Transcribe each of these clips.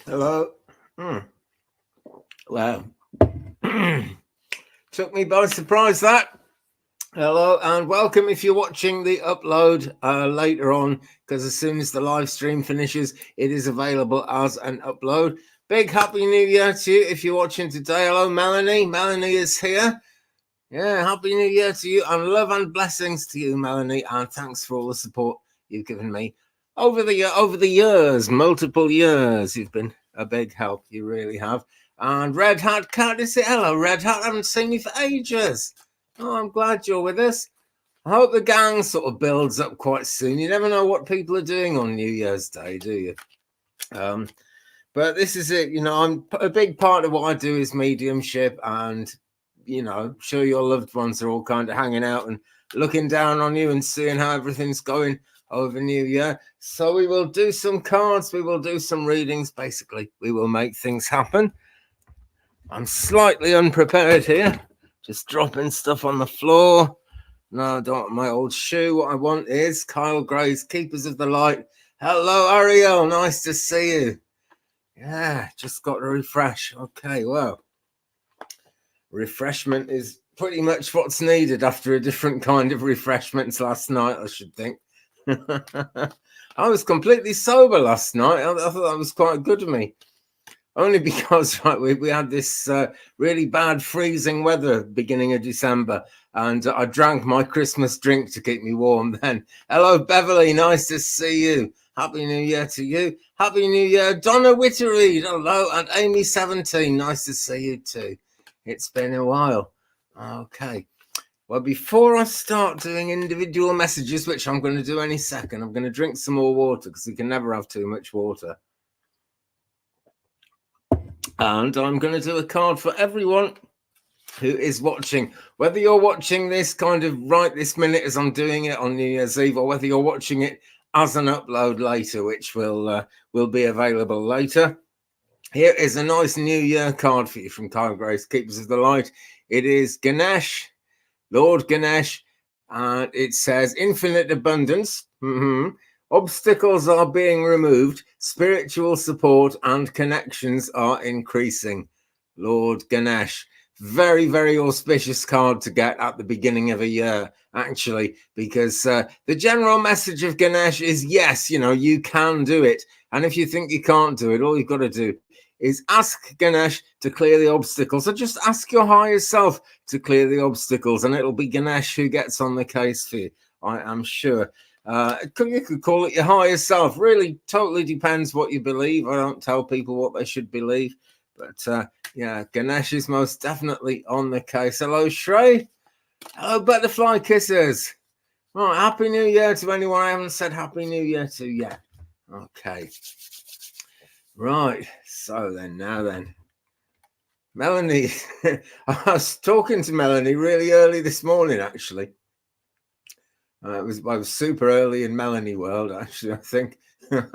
Hello. Wow. Took me by surprise that. Hello and welcome if you're watching the upload later on, because as soon as the live stream finishes, it is available as an upload. Big Happy New Year to you if you're watching today. Hello, Melanie. Melanie is here. Yeah, Happy New Year to you and love and blessings to you, Melanie. And thanks for all the support you've given me over the years, multiple years. You've been a big help. You really have. And Red Hat Cat is it? Hello, Red Hat. I haven't seen you for ages. Oh, I'm glad you're with us. I hope the gang sort of builds up quite soon. You never know what people are doing on New Year's Day, do you? But this is it. I'm a big part of what I do is mediumship, and sure your loved ones are all kind of hanging out and looking down on you and seeing how everything's going over New Year. So we will do some cards, we will do some readings. Basically, we will make things happen. I'm slightly unprepared here, just dropping stuff on the floor. No, I don't want my old shoe. What I want is Kyle Gray's Keepers of the Light. Hello, Ariel. Nice to see you. Yeah, just got to refresh. Okay, well, refreshment is pretty much what's needed after a different kind of refreshments last night, I should think. I was completely sober last night. I thought that was quite good of me. Only because we had this really bad freezing weather beginning of December, and I drank my Christmas drink to keep me warm then. Hello, Beverly. Nice to see you. Happy New Year to you. Happy New Year, Donna Wittereed. Hello, and Amy17. Nice to see you too. It's been a while. Okay. Well, before I start doing individual messages, which I'm going to do any second, I'm going to drink some more water because you can never have too much water. And I'm going to do a card for everyone who is watching. Whether you're watching this kind of right this minute as I'm doing it on New Year's Eve, or whether you're watching it as an upload later, which will be available later. Here is a nice New Year card for you from Kyle Gray's Keepers of the Light. It is Ganesh, Lord Ganesh, and it says infinite abundance. Obstacles are being removed, spiritual support and connections are increasing. Lord Ganesh. Very, very auspicious card to get at the beginning of a year, actually, because the general message of Ganesh is, yes, you can do it. And if you think you can't do it, all you've got to do is ask Ganesh to clear the obstacles. So just ask your higher self to clear the obstacles, and it'll be Ganesh who gets on the case for you, I am sure. You could call it your higher self. Really, totally depends what you believe. I don't tell people what they should believe. But yeah, Ganesh is most definitely on the case. Hello, Shrey. Hello, Butterfly Kissers. Right, Happy New Year to anyone I haven't said Happy New Year to yet. Okay. Right, so then. Melanie, I was talking to Melanie really early this morning, actually. I was super early in Melanie world, actually, I think. Did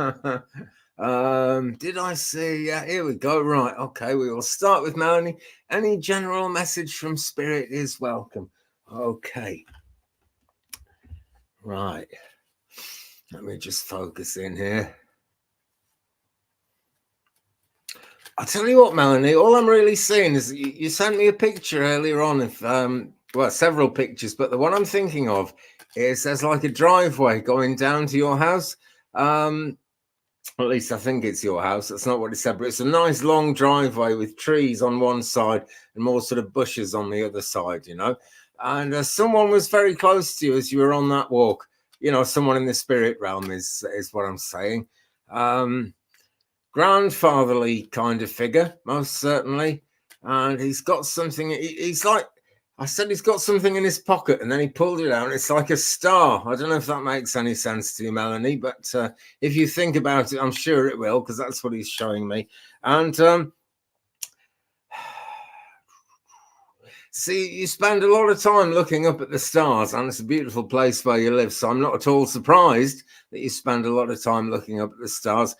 I see? Yeah, here we go. Right, okay, we will start with Melanie. Any general message from Spirit is welcome. Okay. Right. Let me just focus in here. I'll tell you what, Melanie, all I'm really seeing is you sent me a picture earlier on of, several pictures, but the one I'm thinking of is there's like a driveway going down to your house. At least I think it's your house. That's not what it said, but it's a nice long driveway with trees on one side and more sort of bushes on the other side, And someone was very close to you as you were on that walk. Someone in the spirit realm is what I'm saying. Grandfatherly kind of figure, most certainly. And he's got something. He's like, I said he's got something in his pocket, and then he pulled it out, and it's like a star. I don't know if that makes any sense to you, Melanie, but if you think about it, I'm sure it will, because that's what he's showing me. And see, you spend a lot of time looking up at the stars, and it's a beautiful place where you live, so I'm not at all surprised that you spend a lot of time looking up at the stars.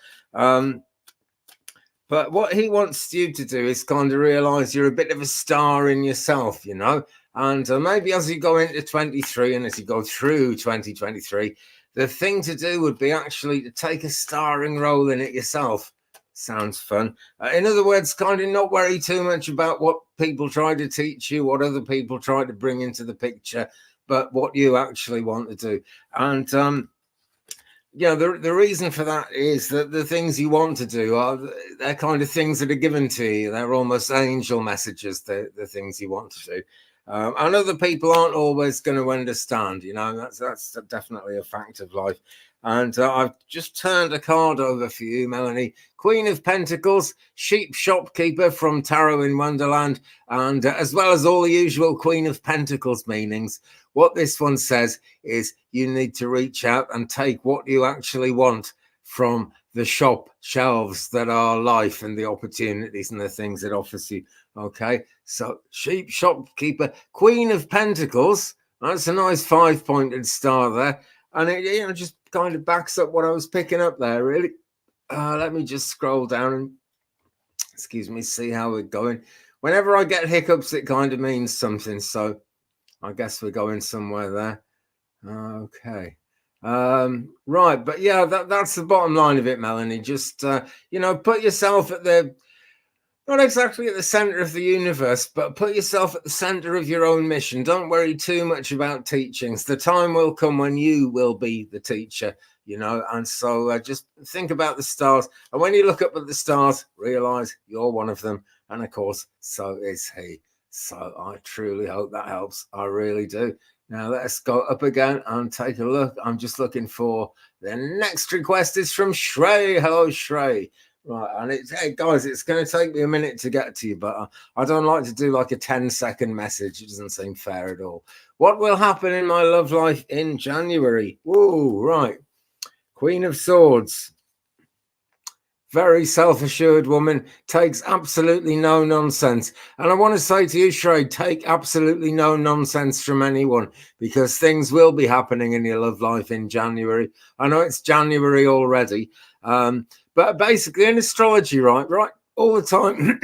But what he wants you to do is kind of realize you're a bit of a star in yourself, and maybe as you go into 23 and as you go through 2023, the thing to do would be actually to take a starring role in it yourself. Sounds fun. In other words, kind of not worry too much about what people try to teach you, what other people try to bring into the picture, but what you actually want to do. And the reason for that is that the things you want to do they're kind of things that are given to you. They're almost angel messages, the things you want to do. And other people aren't always going to understand, that's definitely a fact of life. And I've just turned a card over for you, Melanie. Queen of Pentacles, sheep shopkeeper from Tarot in Wonderland, and as well as all the usual Queen of Pentacles meanings. What this one says is you need to reach out and take what you actually want from the shop shelves that are life and the opportunities and the things it offers you. Okay, so sheep shopkeeper, Queen of Pentacles. That's a nice 5-pointed star there. And it just kind of backs up what I was picking up there, really. Let me just scroll down and, excuse me, see how we're going. Whenever I get hiccups, it kind of means something. So I guess we're going somewhere there. Okay. Right. But yeah, that's the bottom line of it, Melanie. Just, put yourself at not exactly at the center of the universe, but put yourself at the center of your own mission. Don't worry too much about teachings. The time will come when you will be the teacher, and so just think about the stars. And when you look up at the stars, realize you're one of them. And of course, so is he. So I truly hope that helps. I really do. Now let's go up again and take a look. I'm just looking for the next request is from Shrey. Hello, Shrey. Right, and hey guys, it's going to take me a minute to get to you, but I don't like to do like a 10-second message. It doesn't seem fair at all. What will happen in my love life in January? Whoa, right. Queen of Swords. Very self-assured woman, takes absolutely no nonsense. And I want to say to you, Shrey, take absolutely no nonsense from anyone, because things will be happening in your love life in January. I know it's January already. But basically in astrology, right, all the time,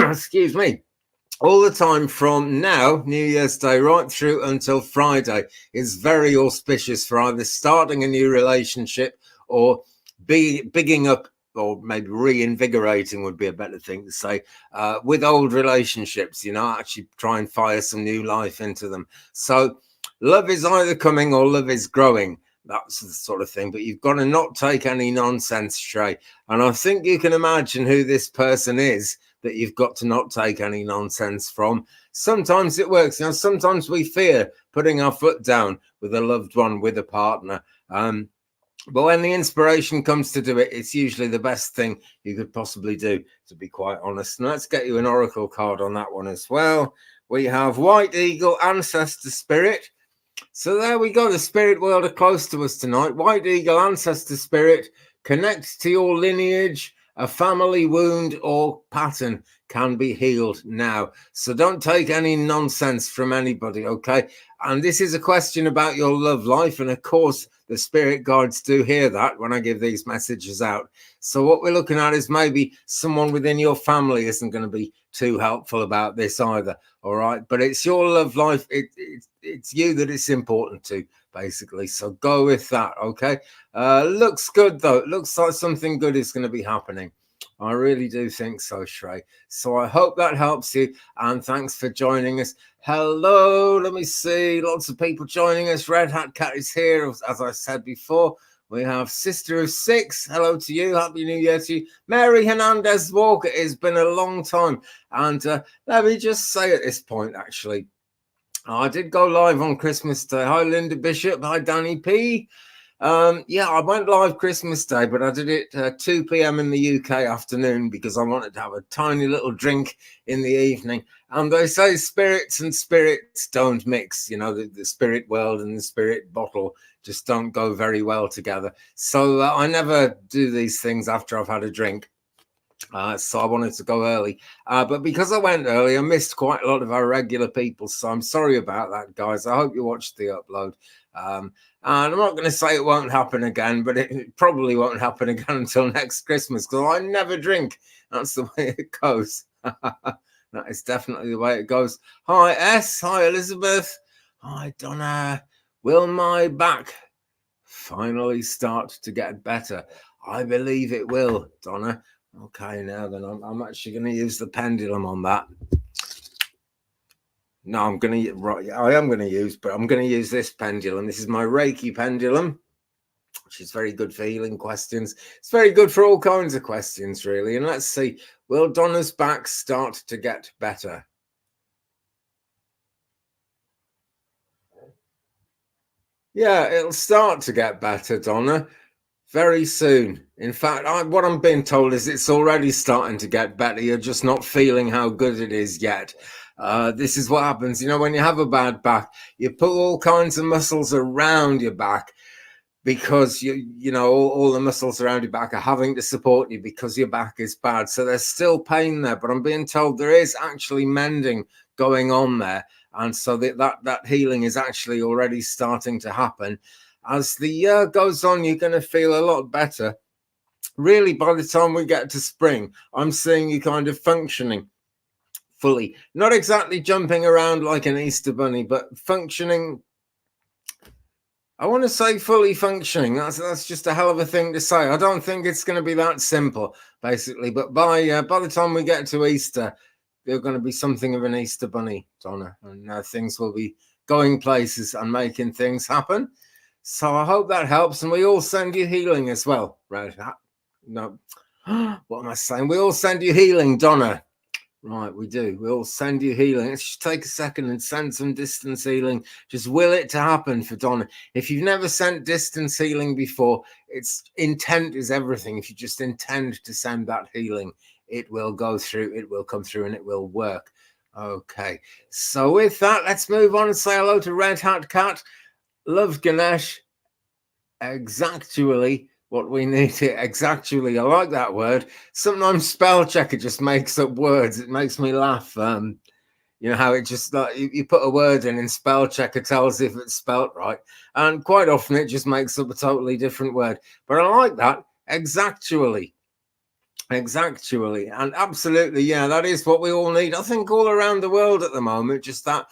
excuse me, all the time from now, New Year's Day, right through until Friday is very auspicious for either starting a new relationship or bigging up, or maybe reinvigorating would be a better thing to say, with old relationships, actually try and fire some new life into them. So love is either coming or love is growing. That's the sort of thing, but you've got to not take any nonsense, Shrey. And I think you can imagine who this person is that you've got to not take any nonsense from. Sometimes it works. Sometimes we fear putting our foot down with a loved one, with a partner. But when the inspiration comes to do it, it's usually the best thing you could possibly do, to be quite honest. And let's get you an oracle card on that one as well. We have White Eagle, Ancestor Spirit. So there we go. The spirit world are close to us tonight. White Eagle, Ancestor Spirit, connect to your lineage. A family wound or pattern can be healed now. So don't take any nonsense from anybody, okay? And this is a question about your love life. And of course, the spirit guides do hear that when I give these messages out. So what we're looking at is maybe someone within your family isn't going to be too helpful about this either, all right? But it's your love life. It's you that it's important to, basically. So go with that, okay? Looks good, though. It looks like something good is going to be happening. I really do think so, Shrey. So I hope that helps you. And thanks for joining us. Hello, let me see. Lots of people joining us. Red Hat Cat is here, as I said before. We have Sister of Six. Hello to you. Happy New Year to you. Mary Hernandez Walker. It's been a long time. And let me just say at this point, actually, I did go live on Christmas Day. Hi, Linda Bishop. Hi, Danny P. Yeah, I went live Christmas Day, but I did it 2 p.m. in the UK afternoon because I wanted to have a tiny little drink in the evening. And they say spirits and spirits don't mix. The spirit world and the spirit bottle just don't go very well together. So I never do these things after I've had a drink. So I wanted to go early. But because I went early, I missed quite a lot of our regular people. So I'm sorry about that, guys. I hope you watched the upload. And I'm not going to say it won't happen again, but it probably won't happen again until next Christmas, because I never drink. That's the way it goes. That is definitely the way it goes. Hi, S. Hi, Elizabeth. Hi, Donna. Will my back finally start to get better? I believe it will, Donna. Okay, now then, I'm actually going to use the pendulum on that. No, I'm going to, right, I am going to use, but I'm going to use this pendulum. This is my Reiki pendulum, which is very good for healing questions. It's very good for all kinds of questions, really. And let's see, will Donna's back start to get better? Yeah, it'll start to get better, Donna, very soon. In fact, what I'm being told is it's already starting to get better. You're just not feeling how good it is yet. This is what happens, when you have a bad back, you pull all kinds of muscles around your back because all the muscles around your back are having to support you because your back is bad. So there's still pain there, but I'm being told there is actually mending going on there. And so that healing is actually already starting to happen. As the year goes on, you're going to feel a lot better. Really, by the time we get to spring, I'm seeing you kind of functioning fully. Not exactly jumping around like an Easter bunny, but functioning. I want to say fully functioning. That's just a hell of a thing to say. I don't think it's going to be that simple, basically. But by the time we get to Easter, you're going to be something of an Easter bunny, Donna, and things will be going places and making things happen. So I hope that helps, and we all send you healing as well, right? No, what am I saying? We all send you healing, Donna. Right, we do. We'll send you healing. Let's just take a second and send some distance healing. Just will it to happen for Donna. If you've never sent distance healing before, it's intent is everything. If you just intend to send that healing, it will go through, it will come through, and it will work. Okay, so with that, let's move on and say hello to Red Hat Cat. Love Ganesh. Exactly what we need here. Exactly. I like that word. Sometimes spell checker just makes up words. It makes me laugh. You know how it just like you put a word in and spell checker tells if it's spelt right. And quite often it just makes up a totally different word. But I like that. Exactly. And absolutely, yeah, that is what we all need. I think all around the world at the moment, just that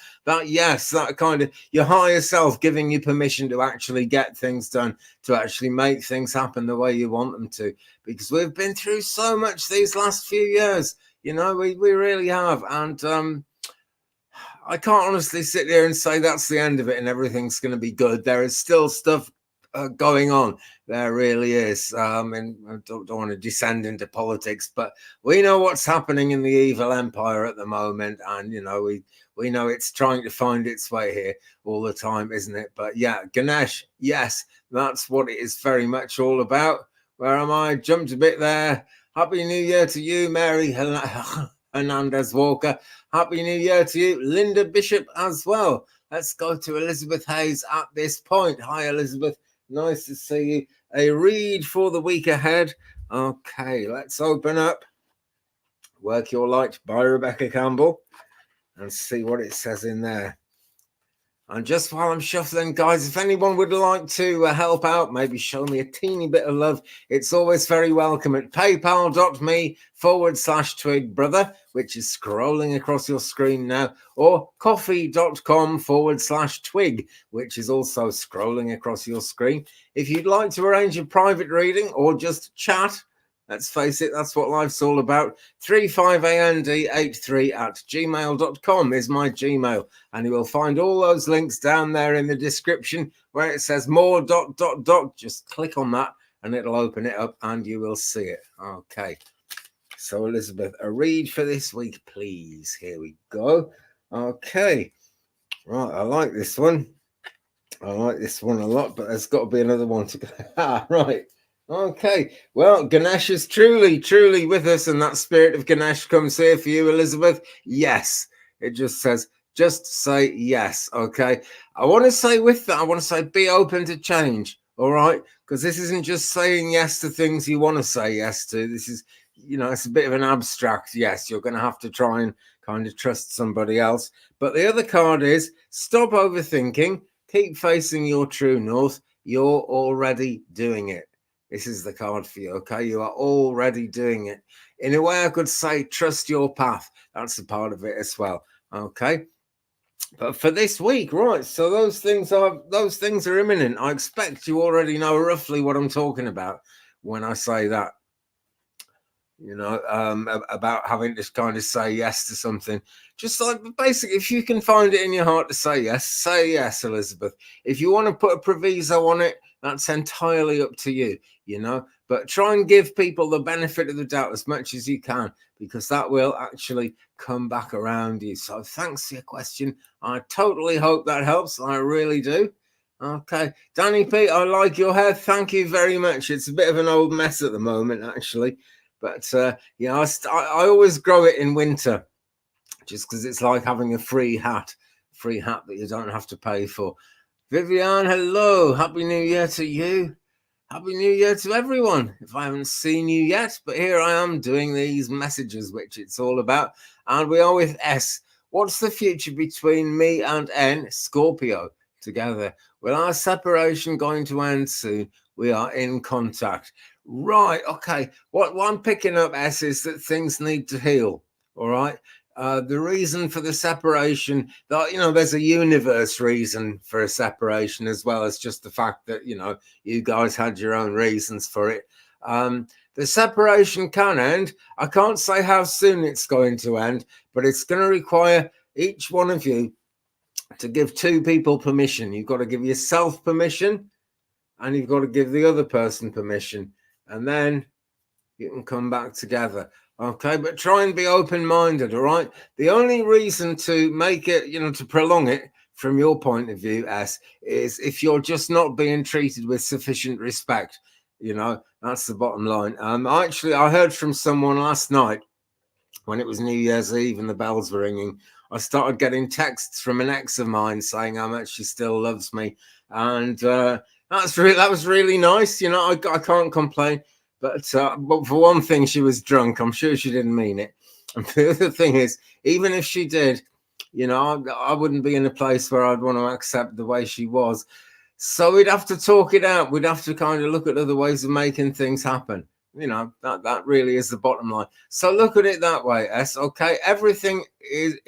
yes, that kind of your higher self giving you permission to actually get things done, to actually make things happen the way you want them to. Because we've been through so much these last few years, we really have. And I can't honestly sit there and say that's the end of it and everything's going to be good. There is still stuff going on. There really is. And I don't want to descend into politics, but we know what's happening in the evil empire at the moment. And, we know it's trying to find its way here all the time, isn't it? But yeah, Ganesh, yes, that's what it is very much all about. Where am I? Jumped a bit there. Happy New Year to you, Mary Hernandez Walker. Happy New Year to you, Linda Bishop, as well. Let's go to Elizabeth Hayes at this point. Hi, Elizabeth. Nice to see you. A read for the week ahead. Okay, let's open up Work Your Light by Rebecca Campbell and see what it says in there. And just while I'm shuffling, guys, if anyone would like to help out, maybe show me a teeny bit of love, it's always very welcome at paypal.me/Twig Brother, which is scrolling across your screen now, or coffee.com/Twig, which is also scrolling across your screen. If you'd like to arrange a private reading or just chat, let's face it, that's what life's all about. 35and83@gmail.com is my Gmail. And you will find all those links down there in the description where it says more ... Just click on that and it'll open it up and you will see it. Okay. So, Elizabeth, a read for this week, please. Here we go. Okay. Right. I like this one. I like this one a lot, but there's got to be another one to go. Right. Okay, well, Ganesh is truly with us, and that spirit of Ganesh comes here for you, Elizabeth. Yes, it just says, just say yes, okay? I want to say with that, I want to say be open to change, all right? Because this isn't just saying yes to things you want to say yes to. This is, it's a bit of an abstract yes. You're going to have to try and kind of trust somebody else. But the other card is stop overthinking, keep facing your true north. You're already doing it. This is the card for you, okay? You are already doing it. In a way, I could say trust your path. That's a part of it as well, okay? But for this week, right, so those things are imminent. I expect you already know roughly what I'm talking about. when I say that, you know, about having to kind of say yes to something. Just like basically, if you can find it in your heart to say yes, Elizabeth. If you want to put a proviso on it, that's entirely up to you, you know. But try and give people the benefit of the doubt as much as you can, because that will actually come back around you. So thanks for your question. I totally hope that helps. I really do. Okay, Danny P, I like your hair. Thank you very much. It's a bit of an old mess at the moment, actually. But yeah, I always grow it in winter, just because it's like having a free hat that you don't have to pay for. Vivian, hello, happy New Year to you. Happy New Year to everyone. If I haven't seen you yet, but here I am doing these messages, which it's all about. And we are with S. What's the future between me and N, Scorpio, together? With our separation going to end soon, we are in contact. Right, okay. What I'm picking up, S, is that things need to heal. All right. The reason for the separation, that, you know, there's a universe reason for a separation, as well as just the fact that, you know, you guys had your own reasons for it. The separation can end. I can't say how soon it's going to end, but it's going to require each one of you to give two people permission. You've got to give yourself permission, and you've got to give the other person permission, and then you can come back together. Okay, but try and be open-minded, all right? The only reason to make it, you know, to prolong it from your point of view, S, is if you're just not being treated with sufficient respect. You know, that's the bottom line. I heard from someone last night when it was New Year's Eve and the bells were ringing. I started getting texts from an ex of mine saying how much she still loves me, and that was really nice. You know, I can't complain. But for one thing, she was drunk. I'm sure she didn't mean it. And the other thing is, even if she did, you know, I wouldn't be in a place where I'd want to accept the way she was. So we'd have to talk it out. We'd have to kind of look at other ways of making things happen. You know, that really is the bottom line. So look at it that way, S. Okay, everything is...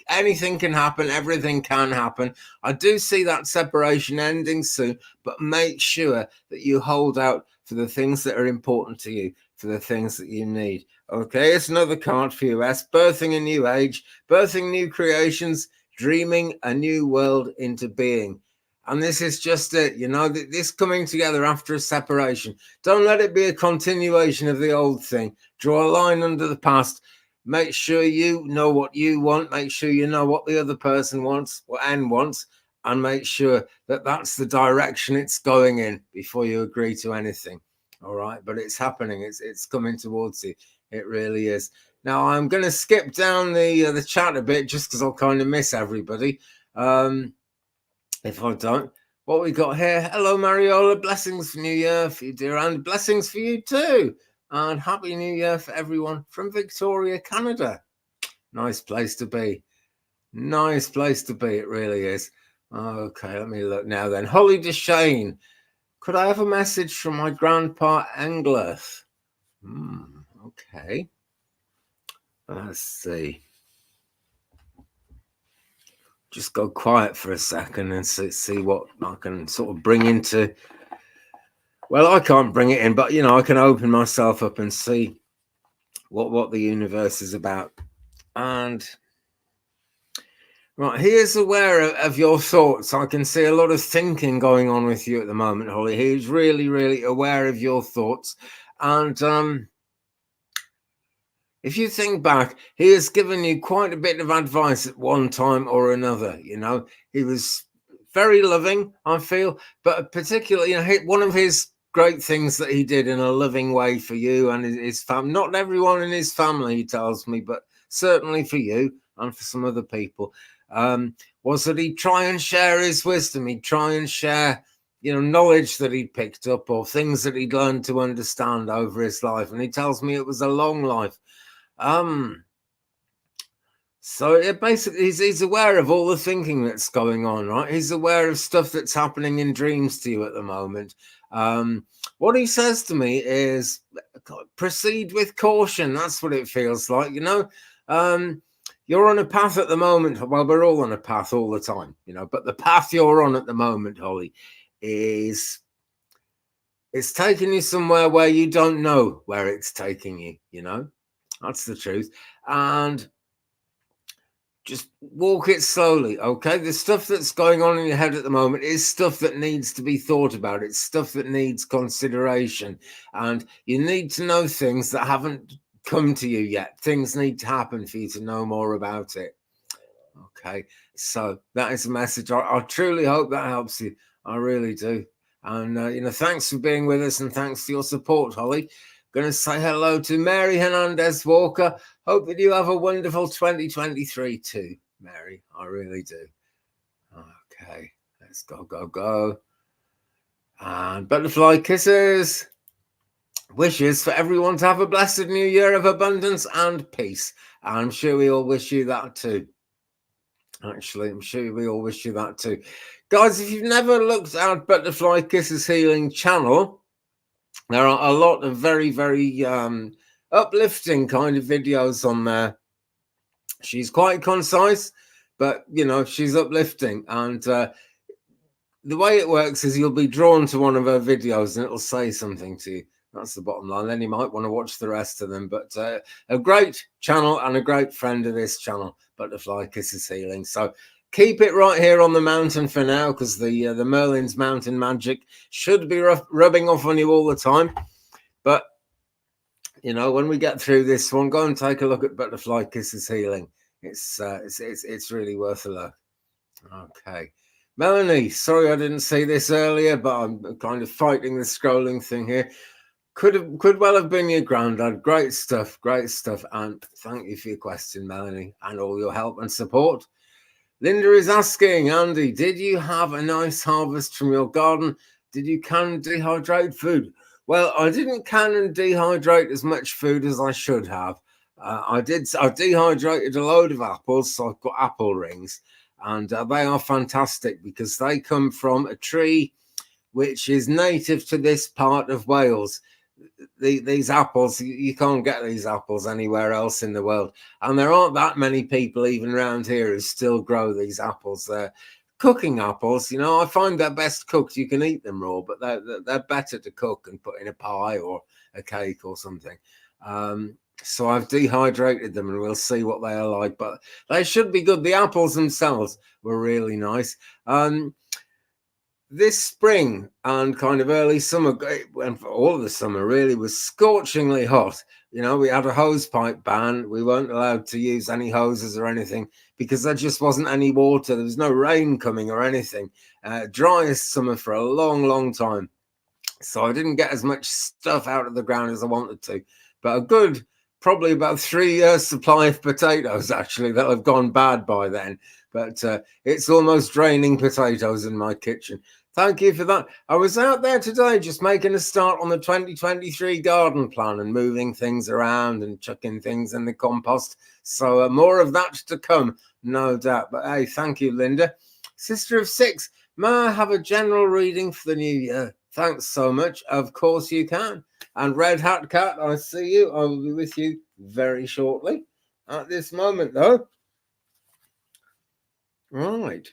anything can happen. Everything can happen. I do see that separation ending soon, but make sure that you hold out for the things that are important to you, for the things that you need. Okay, it's another card for you, S. Birthing a new age, birthing new creations, dreaming a new world into being. And this is just it, you know, this coming together after a separation. Don't let it be a continuation of the old thing. Draw a line under the past. Make sure you know what you want. Make sure you know what the other person wants, what N wants, and make sure that that's the direction it's going in before you agree to anything. All right, but it's happening. It's coming towards you. It really is. Now I'm going to skip down the chat a bit just because I'll kind of miss everybody. If I don't, what we got here? Hello, Mariola. Blessings for New Year for you, dear, and blessings for you too. And Happy New Year for everyone from Victoria, Canada. Nice place to be. Nice place to be. It really is. Okay, let me look now then. Holly Deshane. Could I have a message from my grandpa, Angleth? Okay. Let's see. Just go quiet for a second and see what I can sort of bring into... Well, I can't bring it in, but, you know, I can open myself up and see what the universe is about. And right, he is aware of your thoughts. I can see a lot of thinking going on with you at the moment, Holly. He's really, really aware of your thoughts. And if you think back, he has given you quite a bit of advice at one time or another. You know, he was very loving, I feel, but particularly, you know, one of his great things that he did in a loving way for you and his family, not everyone in his family, he tells me, but certainly for you and for some other people, was that he'd try and share his wisdom. He'd try and share, you know, knowledge that he'd picked up or things that he'd learned to understand over his life. And he tells me it was a long life. So basically, he's aware of all the thinking that's going on, right? He's aware of stuff that's happening in dreams to you at the moment. What he says to me is, proceed with caution. That's what it feels like, you know. You're on a path at the moment. Well, we're all on a path all the time, you know, but the path you're on at the moment, Holly, is It's taking you somewhere where you don't know where it's taking you, you know? That's the truth. And just walk it slowly, okay? The stuff that's going on in your head at the moment is stuff that needs to be thought about. It's stuff that needs consideration. And you need to know things that haven't come to you yet. Things need to happen for you to know more about it. Okay, so that is a message. I truly hope that helps you. I really do. And, thanks for being with us and thanks for your support, Holly. Going to say hello to Mary Hernandez Walker. Hope that you have a wonderful 2023 too, Mary. I really do. Okay, let's go. And butterfly kisses. Wishes for everyone to have a blessed new year of abundance and peace. I'm sure we all wish you that too. Actually, I'm sure we all wish you that too. Guys, if you've never looked at Butterfly Kisses Healing channel, there are a lot of very, very uplifting kind of videos on there. She's quite concise, but, she's uplifting. And the way it works is you'll be drawn to one of her videos and it'll say something to you. That's the bottom line. Then you might want to watch the rest of them. But a great channel and a great friend of this channel, Butterfly Kisses Healing. So keep it right here on the mountain for now, because the Merlin's Mountain Magic should be rubbing off on you all the time. But, when we get through this one, go and take a look at Butterfly Kisses Healing. It's really worth a look. Okay. Melanie, sorry I didn't see this earlier, but I'm kind of fighting the scrolling thing here. Could well have been your granddad. Great stuff. And thank you for your question, Melanie, and all your help and support. Linda is asking, Andy, did you have a nice harvest from your garden? Did you can and dehydrate food? Well, I didn't can and dehydrate as much food as I should have. I dehydrated a load of apples, so I've got apple rings, and they are fantastic because they come from a tree which is native to this part of Wales. These apples, you can't get these apples anywhere else in the world, and there aren't that many people even around here who still grow these apples. They're cooking apples. I find they're best cooked. You can eat them raw, but they're better to cook and put in a pie or a cake or something. So I've dehydrated them and we'll see what they are like, but they should be good. The apples themselves were really nice. This spring and kind of early summer, and for all of the summer really, was scorchingly hot. We had a hose pipe ban. We weren't allowed to use any hoses or anything because there just wasn't any water. There was no rain coming or anything. Driest summer for a long, long time. So I didn't get as much stuff out of the ground as I wanted to. But a good, probably about 3 years supply of potatoes, actually, that have gone bad by then. But it's almost raining potatoes in my kitchen. Thank you for that. I was out there today just making a start on the 2023 garden plan and moving things around and chucking things in the compost. So more of that to come, no doubt. But hey, thank you, Linda. Sister of Six, may I have a general reading for the new year? Thanks so much. Of course you can. And Red Hat Cat, I see you. I will be with you very shortly. At this moment, though. Right.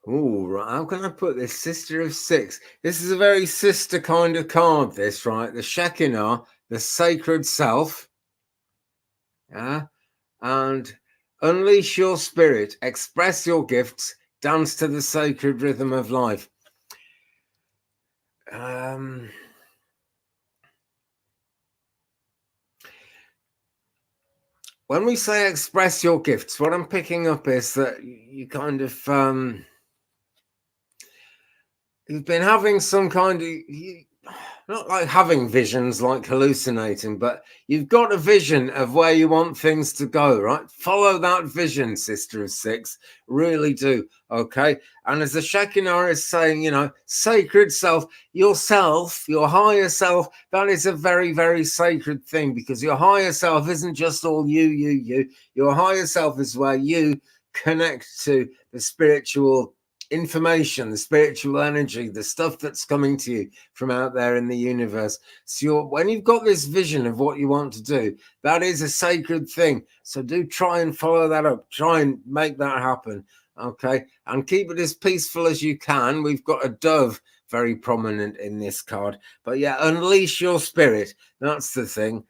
Oh, right. How can I put this? Sister of Six. This is a very sister kind of card, this, right? The Shekinah, the sacred self. Yeah. And unleash your spirit, express your gifts, dance to the sacred rhythm of life. When we say express your gifts, what I'm picking up is that you kind of you've been having some kind of, not like having visions, like hallucinating, but you've got a vision of where you want things to go, right? Follow that vision, Sister of Six. Really do, okay? And as the Shekinah is saying, sacred self, yourself, your higher self, that is a very, very sacred thing, because your higher self isn't just all you. Your higher self is where you connect to the spiritual information, the spiritual energy, the stuff that's coming to you from out there in the universe. So when you've got this vision of what you want to do, that is a sacred thing. So do try and follow that up. Try and make that happen. Okay. And keep it as peaceful as you can. We've got a dove very prominent in this card. But yeah, unleash your spirit. That's the thing.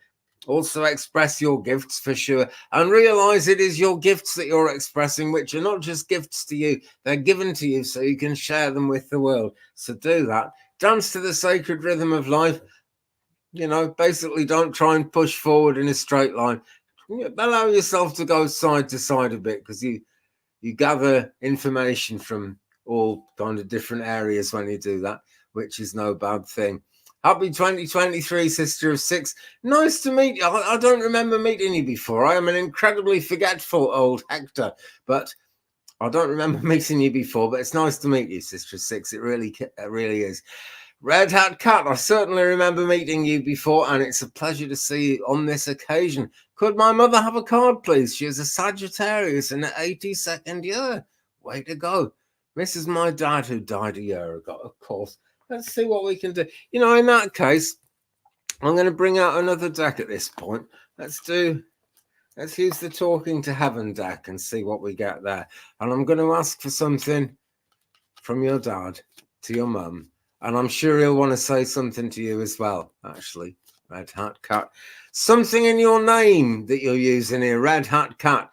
Also express your gifts for sure, and realize it is your gifts that you're expressing, which are not just gifts to you, they're given to you so you can share them with the world. So do that. Dance to the sacred rhythm of life. You know, basically don't try and push forward in a straight line. Allow yourself to go side to side a bit, because you gather information from all kind of different areas when you do that, which is no bad thing. Happy 2023, Sister of Six. Nice to meet you. I don't remember meeting you before. I am an incredibly forgetful old Hector, but I don't remember meeting you before. But it's nice to meet you, Sister of Six. It really is. Red Hat Cat, I certainly remember meeting you before, and it's a pleasure to see you on this occasion. Could my mother have a card, please? She is a Sagittarius in the 82nd year. Way to go. This is my dad, who died a year ago, of course. Let's see what we can do. You know, in that case, I'm going to bring out another deck at this point. Let's use the Talking to Heaven deck and see what we get there. And I'm going to ask for something from your dad to your mum. And I'm sure he'll want to say something to you as well, actually. Red Hat Cat. Something in your name that you're using here, Red Hat Cat.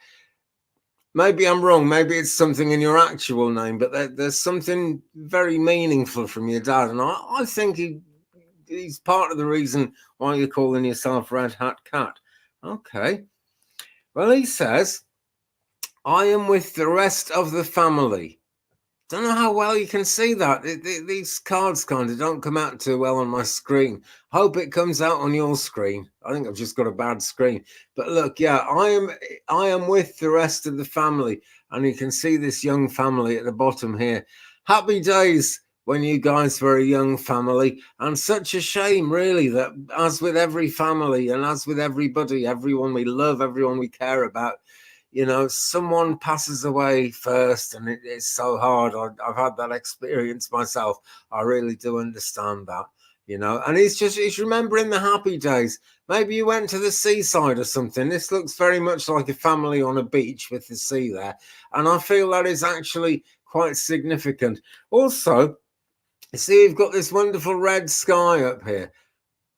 Maybe I'm wrong. Maybe it's something in your actual name, but there's something very meaningful from your dad. And I think he's part of the reason why you're calling yourself Red Hat Cat. Okay. Well, he says, I am with the rest of the family. Don't know how well you can see that. These cards kind of don't come out too well on my screen. Hope it comes out on your screen. I think I've just got a bad screen. But look, yeah, I am with the rest of the family. And you can see this young family at the bottom here. Happy days when you guys were a young family. And such a shame, really, that as with every family and as with everybody, everyone we love, everyone we care about, you know, someone passes away first, and it's so hard. I've had that experience myself. I really do understand that, you know. And he's remembering the happy days. Maybe you went to the seaside or something. This looks very much like a family on a beach with the sea there. And I feel that is actually quite significant. Also, you see, we've got this wonderful red sky up here.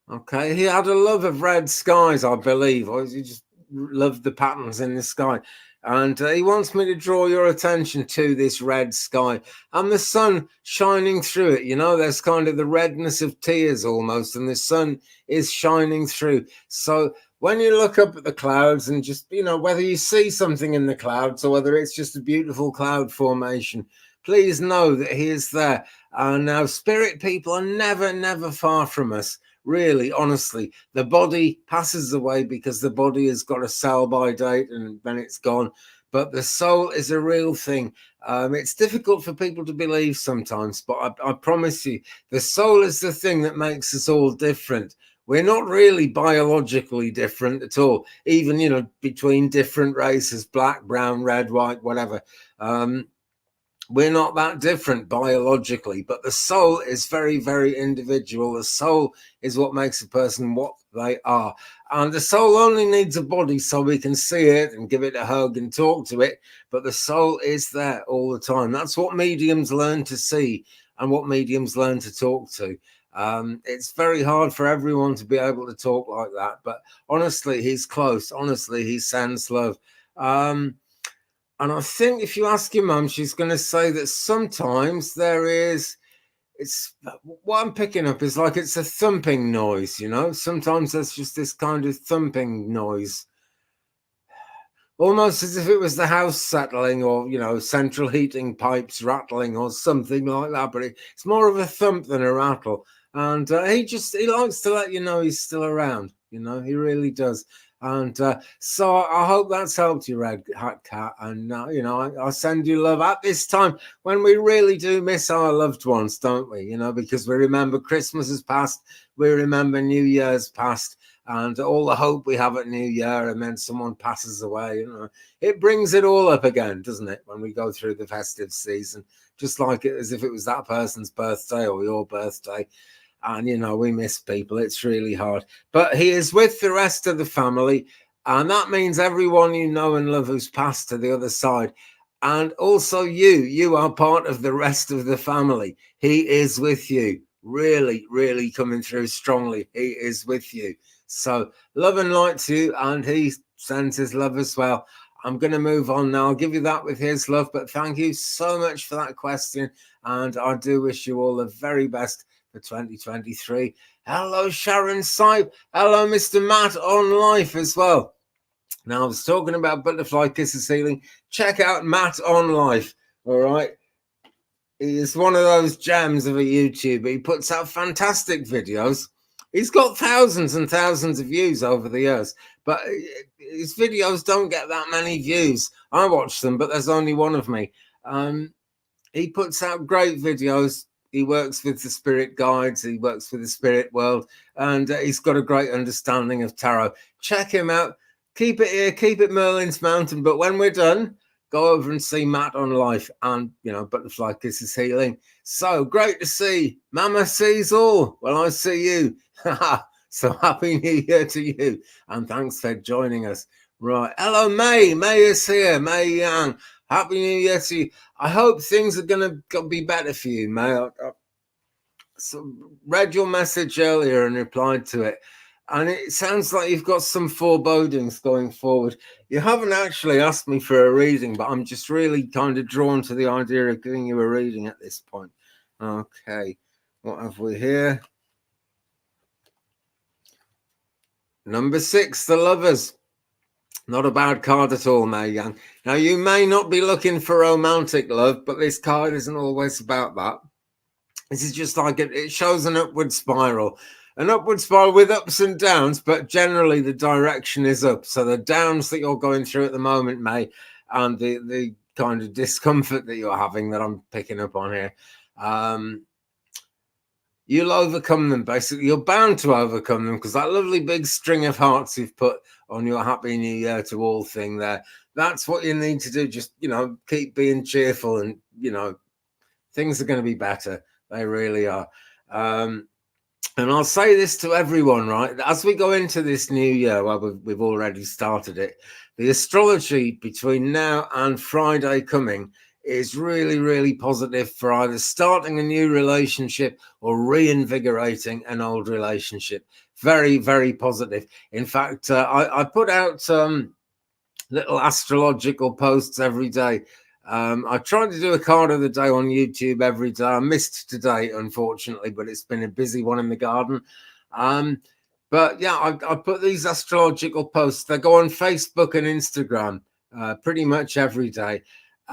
Okay, he had a love of red skies, I believe. Or he just loved the patterns in the sky, and he wants me to draw your attention to this red sky and the sun shining through it. You know, there's kind of the redness of tears almost, and the sun is shining through. So when you look up at the clouds and just, you know, whether you see something in the clouds or whether it's just a beautiful cloud formation, please know that he is there. And now spirit people are never far from us. Really, honestly, the body passes away because the body has got a sell-by date and then it's gone. But the soul is a real thing. It's difficult for people to believe sometimes, but I promise you, the soul is the thing that makes us all different. We're not really biologically different at all, even, you know, between different races, black, brown, red, white, whatever. We're not that different biologically, but the soul is very individual. The soul is what makes a person what they are. And the soul only needs a body so we can see it and give it a hug and talk to it. But the soul is there all the time. That's what mediums learn to see and what mediums learn to talk to. It's very hard for everyone to be able to talk like that. But honestly, he's close. Honestly, he sends love. And I think if you ask your mum, she's going to say that sometimes it's what I'm picking up is like it's a thumping noise, you know. Sometimes there's just this kind of thumping noise, almost as if it was the house settling or, you know, central heating pipes rattling or something like that. But it's more of a thump than a rattle. And he likes to let you know he's still around, you know, he really does. And so I hope that's helped you, Red Hat Cat. And, you know, I send you love at this time when we really do miss our loved ones, don't we? You know, because we remember Christmas has passed. We remember New Year's passed and all the hope we have at New Year. And then someone passes away. You know, it brings it all up again, doesn't it? When we go through the festive season, just like it as if it was that person's birthday or your birthday. And, you know, we miss people. It's really hard. But he is with the rest of the family. And that means everyone you know and love who's passed to the other side. And also you are part of the rest of the family. He is with you. Really, really coming through strongly. He is with you. So love and light to you. And he sends his love as well. I'm going to move on now. I'll give you that with his love. But thank you so much for that question. And I do wish you all the very best for 2023. Hello, Sharon Sipe. Hello, Mr. Matt on Life as well. Now, I was talking about Butterfly Kisses Healing. Check out Matt on Life. All right. He is one of those gems of a YouTuber. He puts out fantastic videos. He's got thousands and thousands of views over the years, but his videos don't get that many views. I watch them, but there's only one of me. He puts out great videos. He works with the spirit guides. He works with the spirit world, and he's got a great understanding of tarot. Check him out. Keep it here. Keep it Merlin's Mountain. But when we're done, go over and see Matt on Life and, Butterfly Kisses Healing. So great to see. Mama sees all. Well, I see you. So happy New Year to you. And thanks for joining us. Right. Hello, May. May is here. May Young. Happy New Year to you. I hope things are going to be better for you, May. I read your message earlier and replied to it. And it sounds like you've got some forebodings going forward. You haven't actually asked me for a reading, but I'm just really kind of drawn to the idea of giving you a reading at this point. Okay, what have we here? Number 6, the Lovers. Not a bad card at all, May Young. Now, you may not be looking for romantic love, but this card isn't always about that. This is just like it shows an upward spiral. An upward spiral with ups and downs, but generally the direction is up. So the downs that you're going through at the moment, May, and the kind of discomfort that you're having that I'm picking up on here, you'll overcome them, basically. You're bound to overcome them because that lovely big string of hearts you've put on your Happy New Year to all thing there, that's what you need to do. Just, keep being cheerful and, things are going to be better. They really are. And I'll say this to everyone, right? As we go into this new year, well, we've already started it. The astrology between now and Friday coming is really, really positive for either starting a new relationship or reinvigorating an old relationship. Very, very positive. In fact, I put out little astrological posts every day. I tried to do a card of the day on YouTube every day. I missed today, unfortunately, but it's been a busy one in the garden. But yeah, I put these astrological posts. They go on Facebook and Instagram pretty much every day.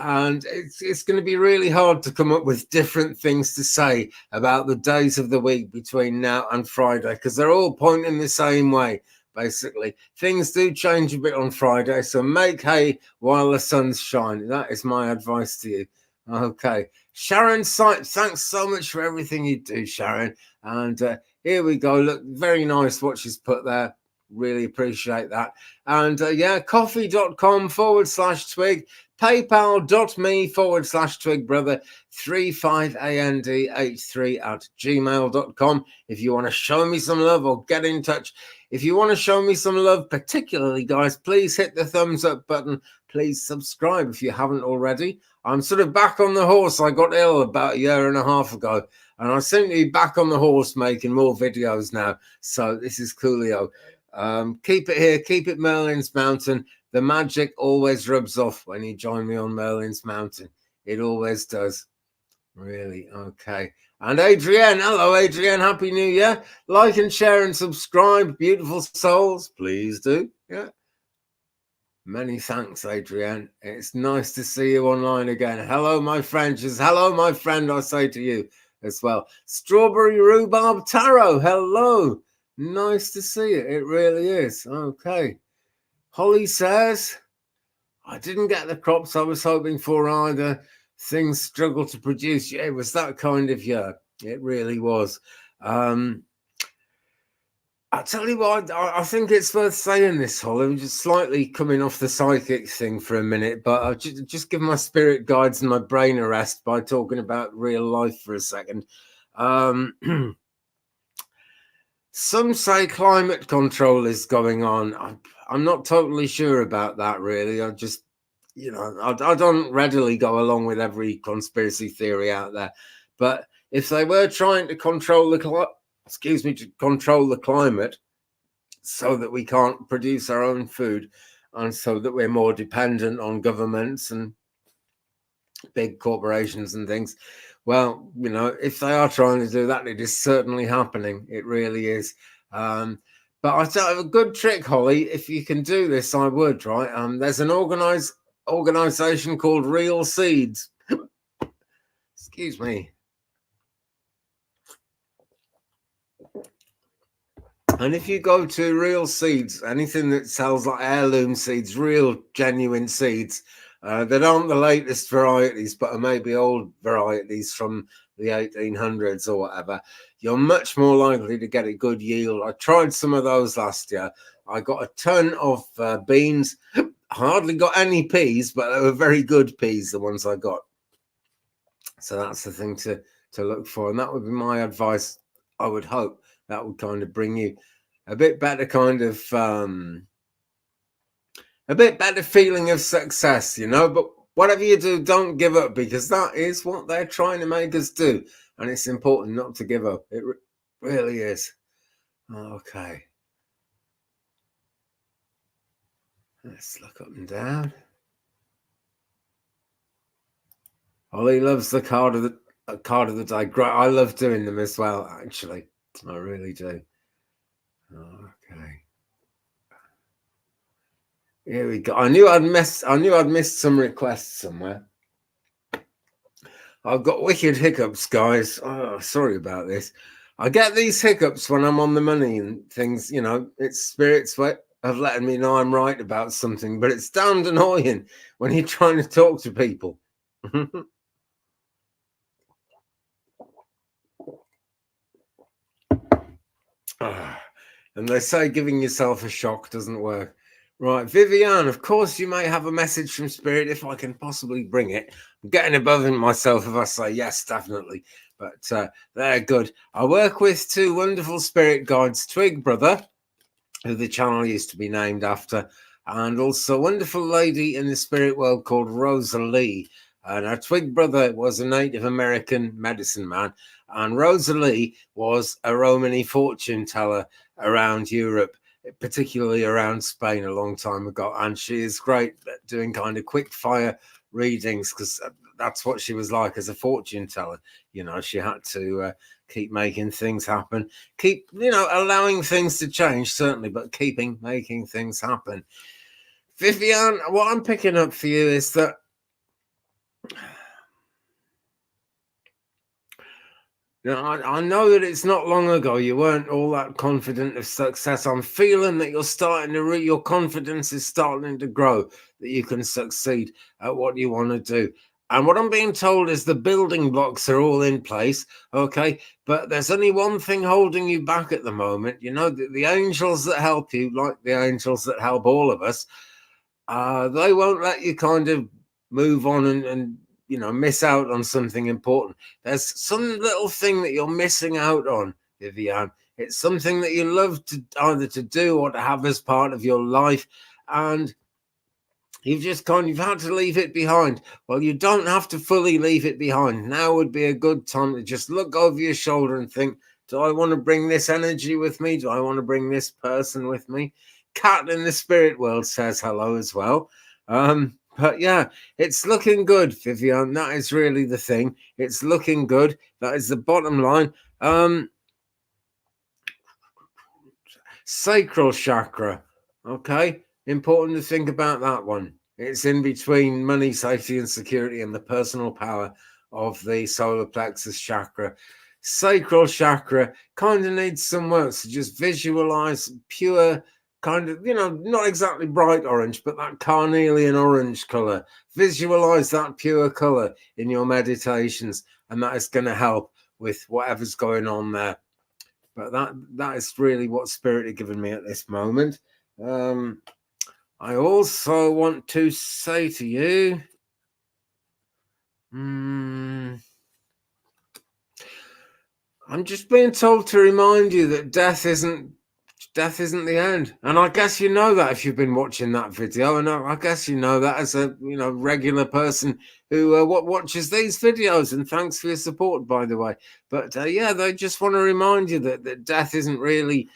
And it's going to be really hard to come up with different things to say about the days of the week between now and Friday, because they're all pointing the same way. Basically, things do change a bit on Friday, so make hay while the sun's shining. That is my advice to you. Okay, Sharon Sipe, thanks so much for everything you do, Sharon. And here we go. Look, very nice what she's put there. Really appreciate that. And yeah, coffee.com/twig, paypal.me/twig brother 35and83@gmail.com. If you want to show me some love or get in touch. If you want to show me some love, particularly, guys, please hit the thumbs up button. Please subscribe if you haven't already. I'm sort of back on the horse. I got ill about a year and a half ago, and I seem to be back on the horse making more videos now. So this is coolio. Keep it here. Keep it Merlin's Mountain. The magic always rubs off when you join me on Merlin's Mountain. It always does. Really? Okay. And Adrienne, hello, Adrienne. Happy New Year. Like and share and subscribe. Beautiful souls. Please do. Yeah. Many thanks, Adrienne. It's nice to see you online again. Hello, my friend. Just hello, my friend, I say to you as well. Strawberry Rhubarb Tarot. Hello. Nice to see you. It really is. Okay. Holly says, I didn't get the crops I was hoping for either. Things struggle to produce. Yeah, it was that kind of year. It really was. I tell you what, I think it's worth saying this, Holly. I'm just slightly coming off the psychic thing for a minute, but I'll just give my spirit guides and my brain a rest by talking about real life for a second. Some say climate control is going on. I'm not totally sure about that, really. I just, I don't readily go along with every conspiracy theory out there, but if they were trying to control to control the climate so that we can't produce our own food and so that we're more dependent on governments and big corporations and things, well, if they are trying to do that, it is certainly happening. It really is. But I thought a good trick, Holly, if you can do this, I would, right? There's an organization called Real Seeds. Excuse me. And if you go to Real Seeds, anything that sells like heirloom seeds, real genuine seeds, that aren't the latest varieties, but are maybe old varieties from the 1800s or whatever, you're much more likely to get a good yield. I tried some of those last year. I got a ton of beans. Hardly got any peas, but they were very good peas, the ones I got. So that's the thing to look for. And that would be my advice. I would hope that would kind of bring you a bit better kind of a bit better feeling of success, but whatever you do, don't give up, because that is what they're trying to make us do, and it's important not to give up. It really is. Okay, let's look up and down. Ollie loves the card of the day. Great. I love doing them as well, actually. I really do. Okay. Here we go. I knew I'd missed some requests somewhere. I've got wicked hiccups, guys. Oh, sorry about this. I get these hiccups when I'm on the money and things, it's spirits of letting me know I'm right about something, but it's damned annoying when you're trying to talk to people. And they say giving yourself a shock doesn't work. Right, Vivian, of course you may have a message from Spirit if I can possibly bring it. I'm getting above myself if I say yes, definitely. But they're good. I work with two wonderful spirit guides, Twig Brother, who the channel used to be named after, and also a wonderful lady in the spirit world called Rosa Lee. And our Twig Brother was a Native American medicine man, and Rosa Lee was a Romany fortune teller around Europe, particularly around Spain a long time ago. And she is great at doing kind of quick fire readings, because that's what she was like as a fortune teller. She had to keep making things happen, keep allowing things to change, certainly, but making things happen. Vivian, what I'm picking up for you is that I know that it's not long ago you weren't all that confident of success. I'm feeling that you're starting to your confidence is starting to grow, that you can succeed at what you want to do. And what I'm being told is the building blocks are all in place, okay? But there's only one thing holding you back at the moment. The angels that help you, like the angels that help all of us, they won't let you kind of move on and miss out on something important. There's some little thing that you're missing out on, Vivian. It's something that you love to either to do or to have as part of your life, and you've had to leave it behind. Well, you don't have to fully leave it behind. Now would be a good time to just look over your shoulder and think, do I want to bring this energy with me? Do I want to bring this person with me? Cat in the spirit world says hello as well. But yeah, it's looking good, Vivian. That is really the thing. It's looking good. That is the bottom line. Sacral chakra. Okay. Important to think about that one. It's in between money, safety, and security, and the personal power of the solar plexus chakra. Sacral chakra kind of needs some work. So just visualize pure, kind of, not exactly bright orange, but that carnelian orange color. Visualize that pure color in your meditations, and that is going to help with whatever's going on there. But that is really what Spirit had given me at this moment. I also want to say to you, I'm just being told to remind you that death isn't Death isn't the end. And I guess you know that if you've been watching that video, and I guess you know that as a regular person who watches these videos. And thanks for your support, by the way. But yeah, they just want to remind you that death isn't really.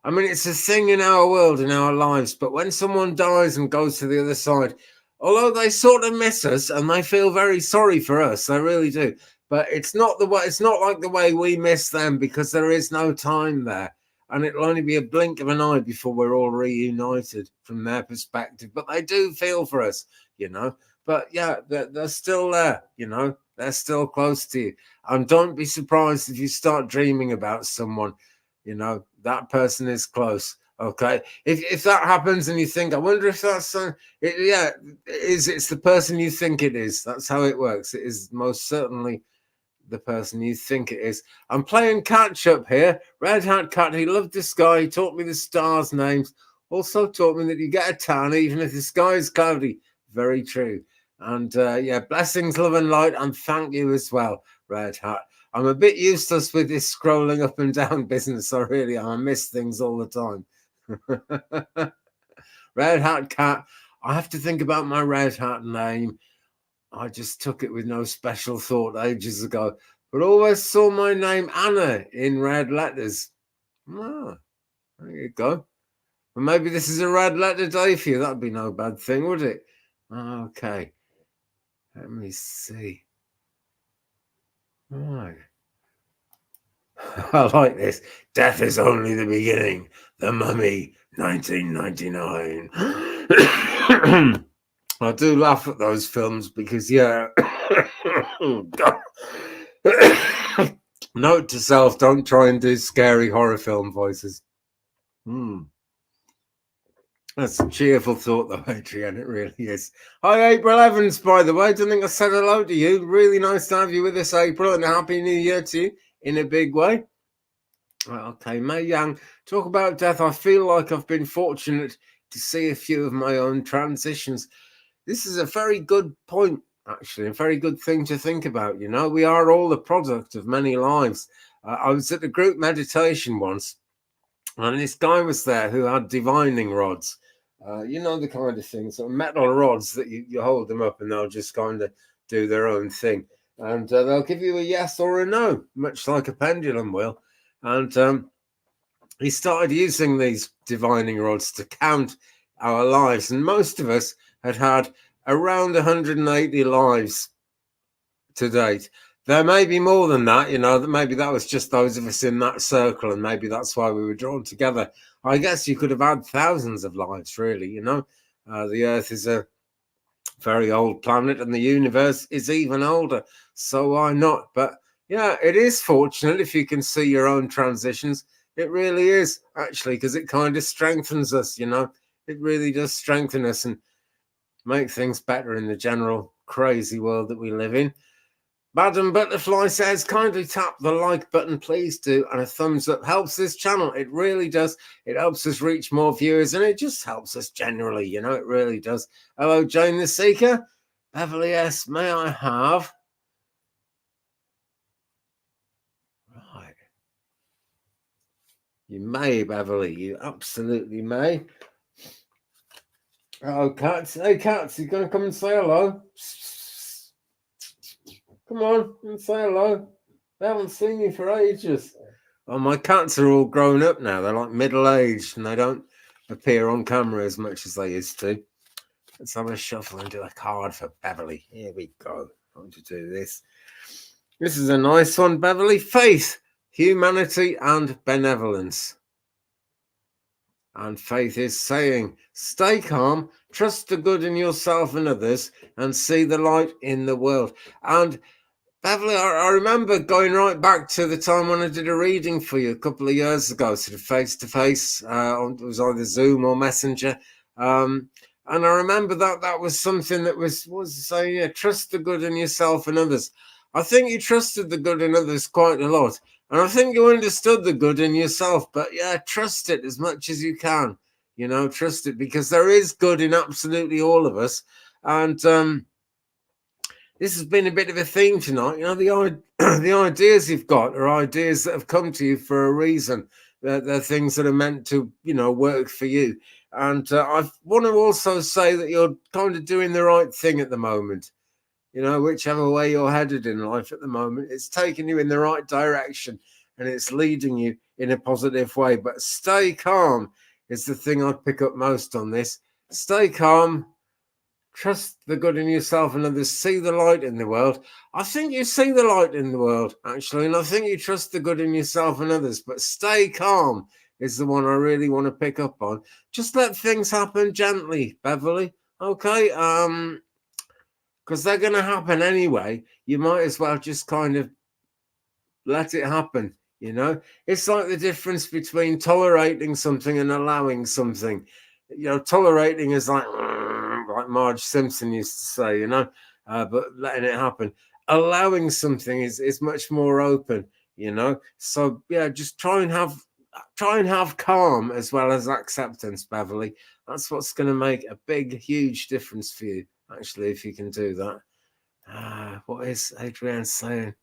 I mean, it's a thing in our world, in our lives. But when someone dies and goes to the other side, although they sort of miss us and they feel very sorry for us, they really do. But it's not the way. It's not like the way we miss them, because there is no time there, and it'll only be a blink of an eye before we're all reunited from their perspective. But they do feel for us, But yeah, they're still there, They're still close to you, and don't be surprised if you start dreaming about someone. That person is close. Okay, if that happens and you think, I wonder if that's it's the person you think it is. That's how it works. It is most certainly the person you think it is. I'm playing catch up here. Red Hat Cat, he loved the sky. He taught me the stars' names. Also taught me that you get a tan even if the sky is cloudy. Very true. And yeah, blessings, love and light, and thank you as well, Red Hat. I'm a bit useless with this scrolling up and down business. I really am. I miss things all the time. Red Hat Cat. I have to think about my Red Hat name. I just took it with no special thought ages ago, but always saw my name Anna in red letters. Ah, there you go. Well, maybe this is a red letter day for you. That'd be no bad thing, would it? Okay. Let me see. Right. I like this. Death is only the beginning. The Mummy, 1999. I do laugh at those films because, yeah. Note to self, don't try and do scary horror film voices. That's a cheerful thought, though, Adrian. It really is. Hi, April Evans, by the way. I don't think I said hello to you. Really nice to have you with us, April, and a Happy New Year to you in a big way. Okay, May Yang, talk about death. I feel like I've been fortunate to see a few of my own transitions. This is a very good point, actually, a very good thing to think about. We are all the product of many lives. I was at a group meditation once, and this guy was there who had divining rods. The kind of things, sort of metal rods that you hold them up and they'll just kind of do their own thing. And they'll give you a yes or a no, much like a pendulum will. And he started using these divining rods to count our lives. And most of us had around 180 lives to date. There may be more than that, maybe that was just those of us in that circle, and maybe that's why we were drawn together. I guess you could have had thousands of lives, really, The Earth is a very old planet and the universe is even older, so why not? But yeah, it is fortunate if you can see your own transitions. It really is, actually, because it kind of strengthens us, It really does strengthen us and make things better in the general crazy world that we live in. Madam Butterfly says, kindly tap the like button, please do, and a thumbs up helps this channel. It really does. It helps us reach more viewers, and it just helps us generally, it really does. Hello, Jane the Seeker. Beverly S., may I have? Right. You may, Beverly. You absolutely may. Oh, Cats. Hey, Cats, you going to come and say hello? Come on and say hello. They haven't seen you for ages. Oh, my cats are all grown up now. They're like middle-aged and they don't appear on camera as much as they used to. Let's have a shuffle and do a card for Beverly. Here we go. I'm going to do this. This is a nice one, Beverly. Faith, humanity, and benevolence. And Faith is saying, stay calm, trust the good in yourself and others, and see the light in the world. And Beverly, I remember going right back to the time when I did a reading for you a couple of years ago, sort of face-to-face. It was either Zoom or Messenger. And I remember that was something that was saying, yeah, trust the good in yourself and others. I think you trusted the good in others quite a lot. And I think you understood the good in yourself. But yeah, trust it as much as you can. Trust it, because there is good in absolutely all of us. And this has been a bit of a theme tonight. You know, the ideas you've got are ideas that have come to you for a reason. They're things that are meant to, you know, work for you. And I want to also say that you're kind of doing the right thing at the moment. You know, whichever way you're headed in life at the moment, it's taking you in the right direction and it's leading you in a positive way. But stay calm is the thing I'd pick up most on this. Stay calm. Trust the good in yourself and others. See the light in the world. I think you see the light in the world, actually, and I think you trust the good in yourself and others. But stay calm is the one I really want to pick up on. Just let things happen gently, Beverly. Okay, because they're going to happen anyway. You might as well just kind of let it happen. You know, it's like the difference between tolerating something and allowing something. You know, tolerating is like Marge Simpson used to say, you know, but letting it happen. Allowing something is much more open, you know. So yeah, just try and have calm as well as acceptance, Beverly. That's what's going to make a big, huge difference for you, actually, if you can do that. What is Adrienne saying?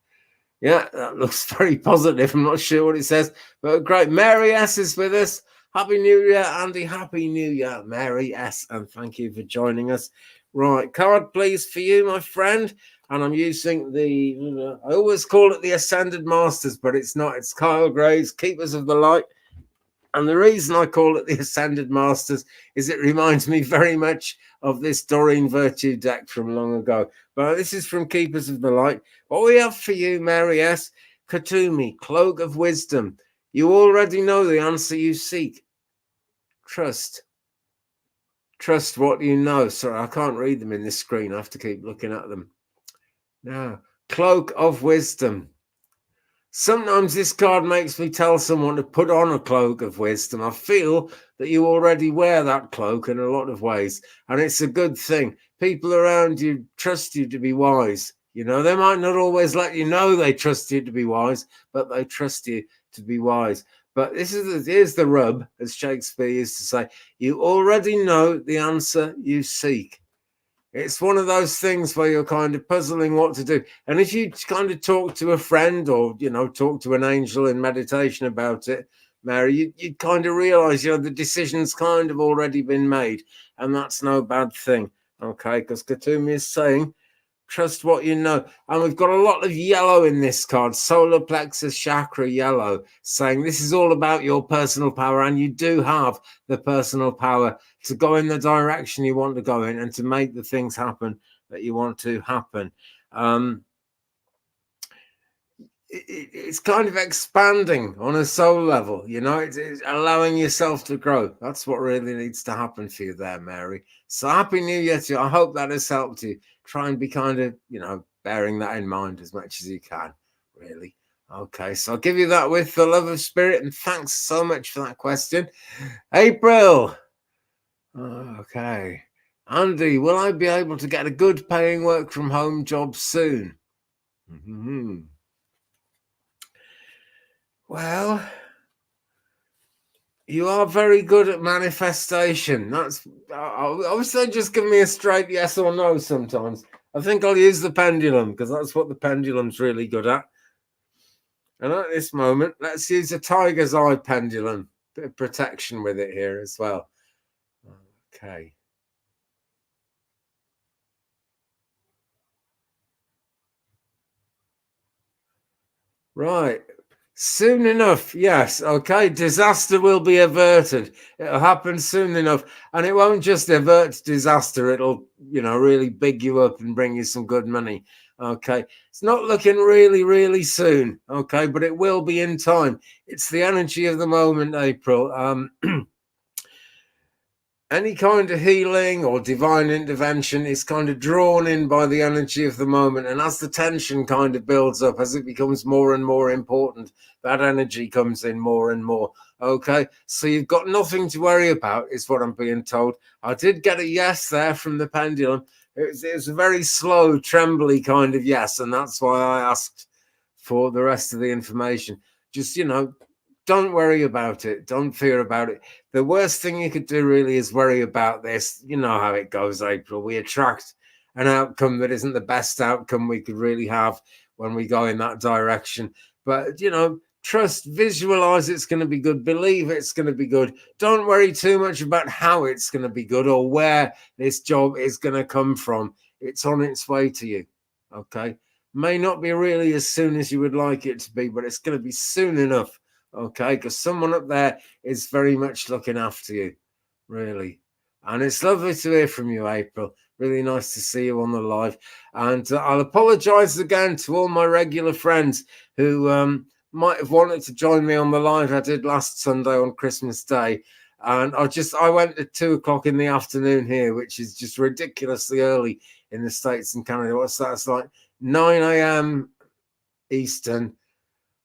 Yeah, that looks very positive. I'm not sure what it says, but great. Mary S is with us. Happy New Year, Andy. Happy New Year, Mary S. And thank you for joining us. Right, card, please, for you, my friend. And I'm using I always call it the Ascended Masters, but it's not. It's Kyle Gray's Keepers of the Light. And the reason I call it the Ascended Masters is it reminds me very much of this Doreen Virtue deck from long ago. But this is from Keepers of the Light. What we have for you, Mary S. Katumi, Cloak of Wisdom. You already know the answer you seek. Trust. Trust what you know. Sorry, I can't read them in this screen. I have to keep looking at them. Now, Cloak of Wisdom. Sometimes this card makes me tell someone to put on a cloak of wisdom. I feel that you already wear that cloak in a lot of ways, and it's a good thing. People around you trust you to be wise. You know, they might not always let you know they trust you to be wise, but they trust you to be wise. But here's the rub, as Shakespeare used to say. You already know the answer you seek. It's one of those things where you're kind of puzzling what to do. And if you kind of talk to a friend or, you know, talk to an angel in meditation about it, Mary, you kind of realize, you know, the decision's kind of already been made. And that's no bad thing. Okay, because Katumi is saying, trust what you know. And we've got a lot of yellow in this card, solar plexus chakra yellow, saying this is all about your personal power. And you do have the personal power to go in the direction you want to go in and to make the things happen that you want to happen. It's kind of expanding on a soul level, you know, it's allowing yourself to grow. That's what really needs to happen for you there, Mary. So happy New Year to you. I hope that has helped you. Try and be kind of, you know, bearing that in mind as much as you can, really. Okay, so I'll give you that with the love of spirit, and thanks so much for that question. April. Okay. Andy, will I be able to get a good paying work from home job soon? Mm-hmm. Well, you are very good at manifestation. I would say just give me a straight yes or no sometimes. I think I'll use the pendulum because that's what the pendulum's really good at. And at this moment, let's use a tiger's eye pendulum. Bit of protection with it here as well. Okay. Right. Soon enough, yes. Okay, disaster will be averted. It'll happen soon enough, and it won't just avert disaster. It'll, you know, really big you up and bring you some good money. Okay, it's not looking really, really soon. Okay, but it will be in time. It's the energy of the moment, April. Any kind of healing or divine intervention is kind of drawn in by the energy of the moment. And as the tension kind of builds up, as it becomes more and more important, that energy comes in more and more. Okay, so you've got nothing to worry about, is what I'm being told. I did get a yes there from the pendulum. It was a very slow, trembly kind of yes. And that's why I asked for the rest of the information. Just, you know, don't worry about it. Don't fear about it. The worst thing you could do really is worry about this. You know how it goes, April. We attract an outcome that isn't the best outcome we could really have when we go in that direction. But, you know, trust, visualize it's going to be good, believe it's going to be good. Don't worry too much about how it's going to be good or where this job is going to come from. It's on its way to you. Okay. May not be really as soon as you would like it to be, but it's going to be soon enough. Okay. Because someone up there is very much looking after you, really. And it's lovely to hear from you, April. Really nice to see you on the live. And I'll apologize again to all my regular friends who might have wanted to join me on the live I did last Sunday on Christmas Day. And I went at 2:00 in the afternoon here, which is just ridiculously early in the States and Canada. What's that? It's like 9 a.m. Eastern.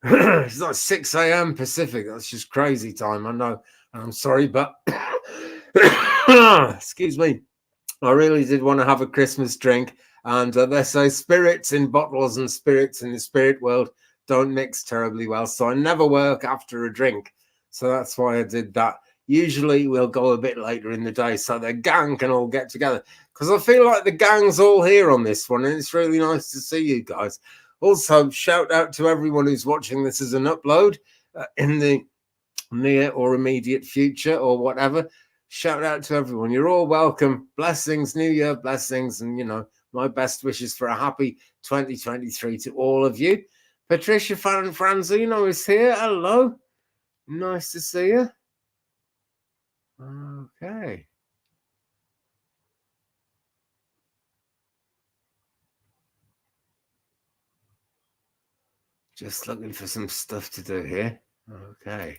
It's like 6 a.m. Pacific. That's just crazy time. I know. I'm sorry, but excuse me. I really did want to have a Christmas drink. And they say spirits in bottles and spirits in the spirit world don't mix terribly well. So I never work after a drink. So that's why I did that. Usually we'll go a bit later in the day so the gang can all get together. Because I feel like the gang's all here on this one. And it's really nice to see you guys. Also, shout out to everyone who's watching this as an upload in the near or immediate future or whatever. Shout out to everyone. You're all welcome. Blessings, New Year blessings. And, you know, my best wishes for a happy 2023 to all of you. Patricia Franzino is here. Hello. Nice to see you. Okay. Just looking for some stuff to do here. Okay.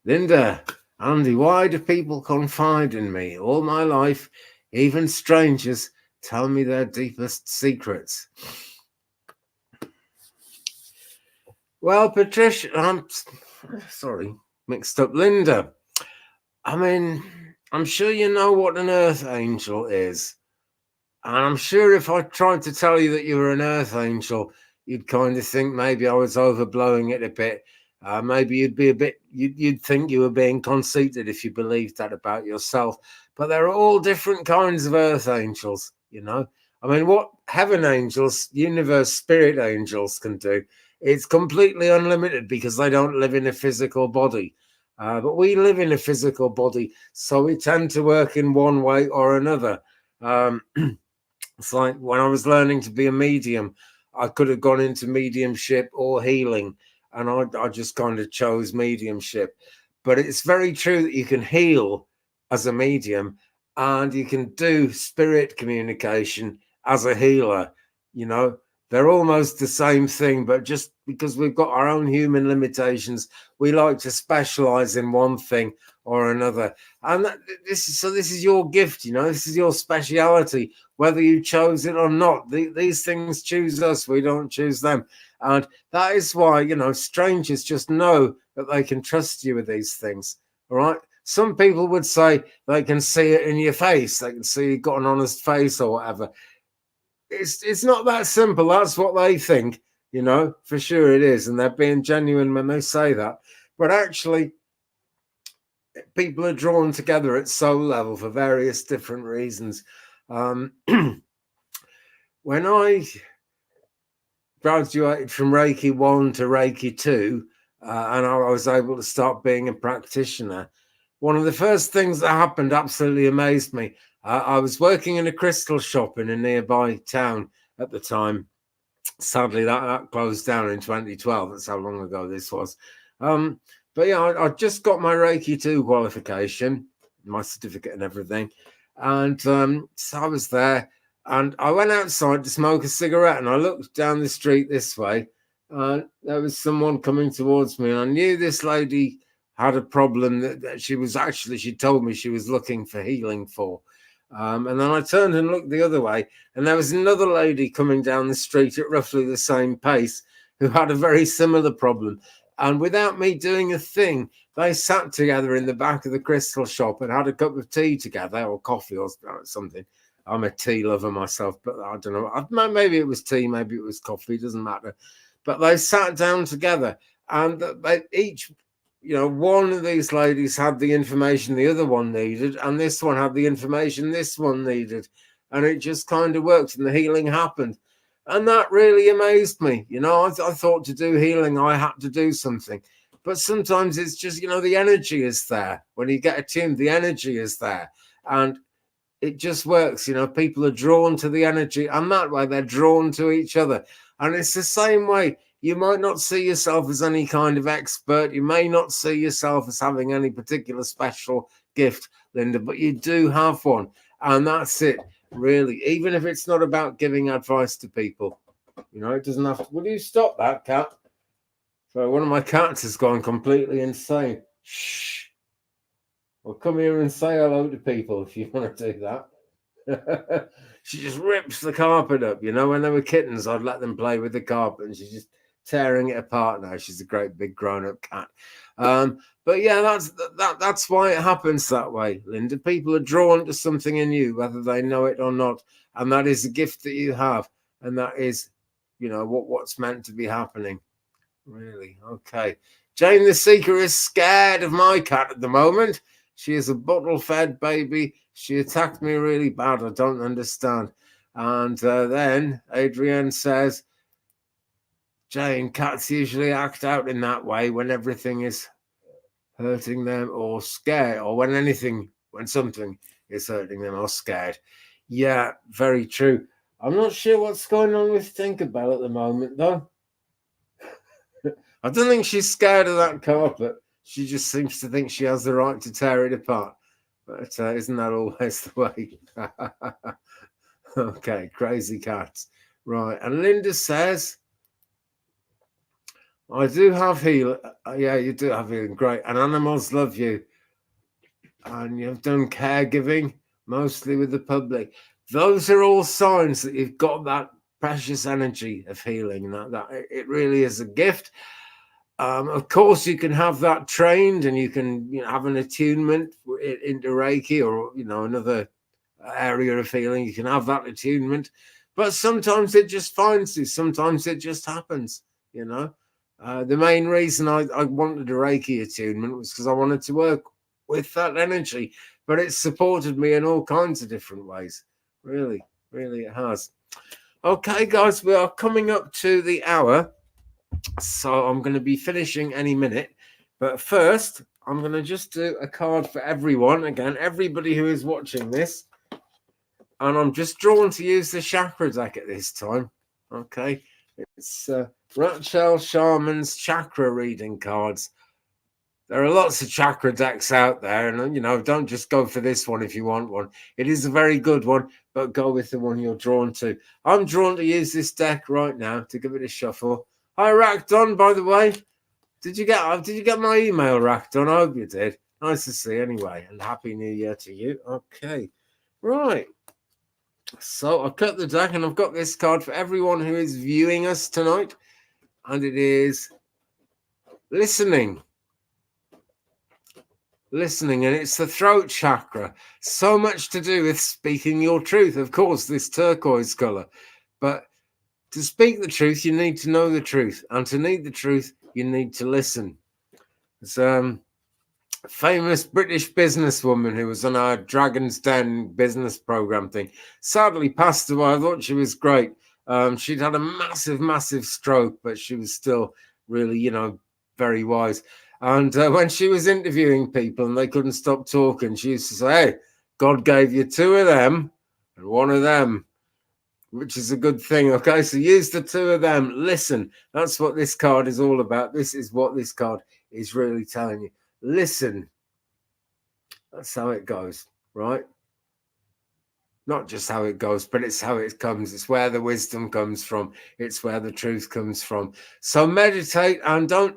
Linda, Andy, why do people confide in me? All my life, even strangers tell me their deepest secrets. Well, Patricia, I'm sorry, mixed up. Linda, I mean, I'm sure you know what an earth angel is. And I'm sure if I tried to tell you that you were an earth angel, you'd kind of think maybe I was overblowing it a bit. Maybe you'd be a bit, you'd think you were being conceited if you believed that about yourself. But there are all different kinds of earth angels, you know. I mean, what heaven angels, universe spirit angels can do, it's completely unlimited because they don't live in a physical body. But we live in a physical body, so we tend to work in one way or another. It's like when I was learning to be a medium, I could have gone into mediumship or healing, and I just kind of chose mediumship. But it's very true that you can heal as a medium and you can do spirit communication as a healer. You know, they're almost the same thing, but just because we've got our own human limitations, we like to specialize in one thing or another. And this is your gift, you know, this is your speciality, whether you chose it or not. These things choose us, we don't choose them. And that is why, you know, strangers just know that they can trust you with these things. All right. Some people would say they can see it in your face. They can see you've got an honest face or whatever. It's not that simple. That's what they think, you know, for sure it is. And they're being genuine when they say that. But actually, people are drawn together at soul level for various different reasons. When I graduated from Reiki 1 to Reiki 2, and I was able to start being a practitioner, one of the first things that happened absolutely amazed me. I was working in a crystal shop in a nearby town at the time. Sadly, that closed down in 2012. That's how long ago this was. But yeah, I just got my Reiki 2 qualification, my certificate and everything. And so I was there and I went outside to smoke a cigarette and I looked down the street this way. There was someone coming towards me and I knew this lady had a problem that she told me she was looking for healing for. And then I turned and looked the other way and there was another lady coming down the street at roughly the same pace who had a very similar problem. And without me doing a thing, they sat together in the back of the crystal shop and had a cup of tea together or coffee or something. I'm a tea lover myself, but I don't know. Maybe it was tea, maybe it was coffee, doesn't matter. But they sat down together and they each, you know, one of these ladies had the information the other one needed, and this one had the information this one needed. and it just kind of worked, and the healing happened. And that really amazed me. I thought to do healing, I had to do something. But sometimes it's just, the energy is there. When you get attuned, the energy is there. And it just works. People are drawn to the energy, and that way they're drawn to each other. And it's the same way. You might not see yourself as any kind of expert. You may not see yourself as having any particular special gift, Linda, but you do have one. And that's it, really. Even if it's not about giving advice to people, it doesn't have to. Will you stop that, cat? So one of my cats has gone completely insane. Shh. Well, come here and say hello to people if you want to do that. She just rips the carpet up. When they were kittens, I'd let them play with the carpet, and she's just tearing it apart now. She's a great big grown-up cat. But yeah, that's why it happens that way, Linda. People are drawn to something in you, whether they know it or not, and that is a gift that you have, and that is, what's meant to be happening. Really, okay. Jane the Seeker is scared of my cat at the moment. She is a bottle-fed baby. She attacked me really bad. I don't understand. And then Adrienne says, Jane, cats usually act out in that way when everything is hurting them or scared, or when something is hurting them or scared. Yeah, very true. I'm not sure what's going on with Tinkerbell at the moment, though. I don't think she's scared of that carpet. She just seems to think she has the right to tear it apart. But isn't that always the way? Okay, crazy cats. Right, and Linda says, I do have healing. Yeah, you do have healing. Great. And animals love you. And you've done caregiving, mostly with the public. Those are all signs that you've got that precious energy of healing. That it really is a gift. Of course, you can have that trained, and you can have an attunement into Reiki or another area of healing. You can have that attunement, but sometimes it just finds you. Sometimes it just happens. The main reason I wanted a Reiki attunement was because I wanted to work with that energy, but it's supported me in all kinds of different ways. Really, really, it has. Okay, guys, we are coming up to the hour. So I'm going to be finishing any minute. But first, I'm going to just do a card for everyone. Again, everybody who is watching this. And I'm just drawn to use the chakra deck at this time. Okay. It's Rachel Sharman's chakra reading cards. There are lots of chakra decks out there. And, don't just go for this one if you want one. It is a very good one, but go with the one you're drawn to. I'm drawn to use this deck right now to give it a shuffle. Hi, Rackdon, by the way. Did you get my email, Rackdon? I hope you did. Nice to see you anyway, and Happy New Year to you. Okay, right. So I cut the deck, and I've got this card for everyone who is viewing us tonight, and it is listening. Listening, and it's the throat chakra. So much to do with speaking your truth. Of course, this turquoise color, but to speak the truth, you need to know the truth. And to need the truth, you need to listen. There's a famous British businesswoman who was on our Dragon's Den business program thing. Sadly passed away. I thought she was great. She'd had a massive stroke, but she was still really, very wise. And when she was interviewing people and they couldn't stop talking, she used to say, hey, God gave you two of them and one of them, which is a good thing. Okay, so use the two of them. Listen, that's what this card is all about. This is what this card is really telling you. Listen. That's how it goes, right? Not just how it goes, but it's how it comes. It's where the wisdom comes from. It's where the truth comes from. So meditate, and don't,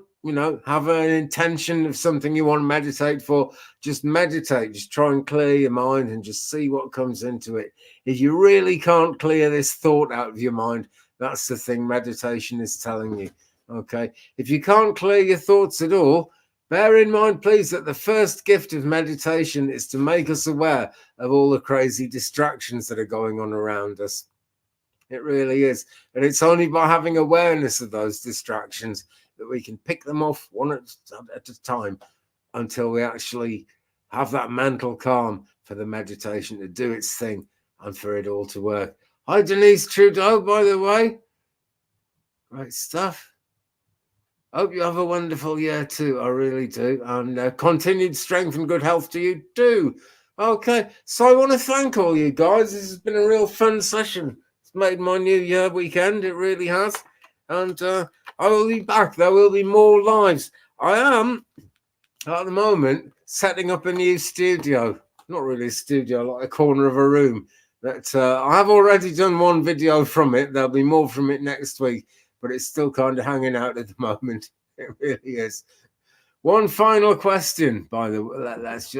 have an intention of something you want to meditate for. Just meditate. Just try and clear your mind and just see what comes into it. If you really can't clear this thought out of your mind, that's the thing meditation is telling you. Okay. If you can't clear your thoughts at all, bear in mind, please, that the first gift of meditation is to make us aware of all the crazy distractions that are going on around us. It really is. And it's only by having awareness of those distractions that we can pick them off one at a time until we actually have that mental calm for the meditation to do its thing and for it all to work. Hi, Denise Trudeau, by the way. Great stuff. Hope you have a wonderful year too. I really do. And continued strength and good health to you too. Okay, so I want to thank all you guys. This has been a real fun session. It's made my New Year weekend. It really has. And I will be back. There will be more lives. I am, at the moment, setting up a new studio. Not really a studio, like a corner of a room. That I have already done one video from it. There'll be more from it next week, but it's still kind of hanging out at the moment. It really is. One final question, by the way. Let's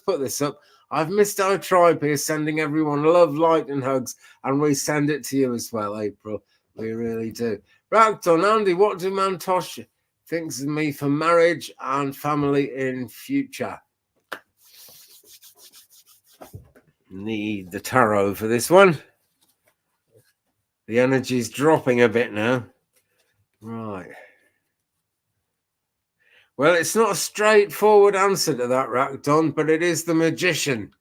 put this up. I've missed our tribe here, sending everyone love, light, and hugs, and we send it to you as well, April. We really do. Ragton, Andy, what do Mantosh thinks of me for marriage and family in future? Need the tarot for this one. The energy's dropping a bit now. Right. Well, it's not a straightforward answer to that, Ragton, but it is the magician,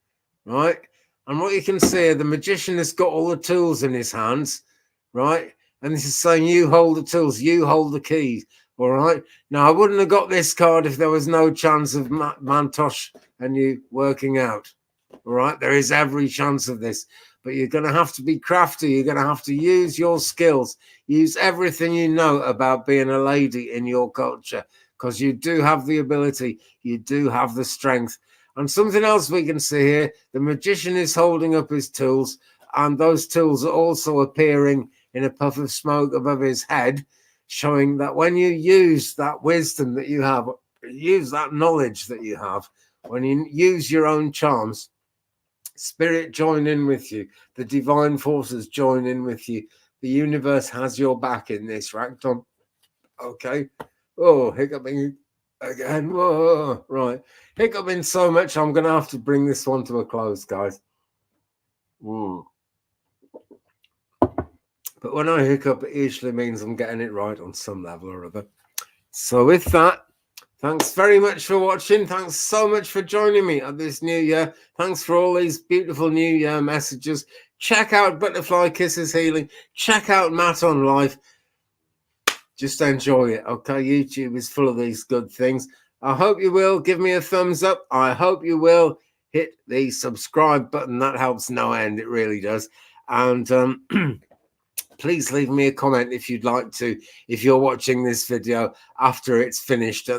right? And what you can see, the magician has got all the tools in his hands, right? And this is saying you hold the tools, you hold the keys, all right? Now, I wouldn't have got this card if there was no chance of Mantosh and you working out, all right? There is every chance of this, but you're going to have to be crafty. You're going to have to use your skills, use everything you know about being a lady in your culture, because you do have the ability, you do have the strength. And something else we can see here, the magician is holding up his tools, and those tools are also appearing in a puff of smoke above his head, showing that when you use that wisdom that you have, use that knowledge that you have, when you use your own charms, spirit join in with you, the divine forces join in with you. The universe has your back in this, Ragton. Okay. Oh, hiccuping again. Whoa, right. Hiccuping so much, I'm going to have to bring this one to a close, guys. But when I hiccup, it usually means I'm getting it right on some level or other. So with that, thanks very much for watching. Thanks so much for joining me at this new year. Thanks for all these beautiful new year messages. Check out Butterfly Kisses Healing. Check out Matt on Life. Just enjoy it, okay? YouTube is full of these good things. I hope you will give me a thumbs up. I hope you will hit the subscribe button. That helps no end. It really does. And please leave me a comment if you'd like to. If you're watching this video after it's finished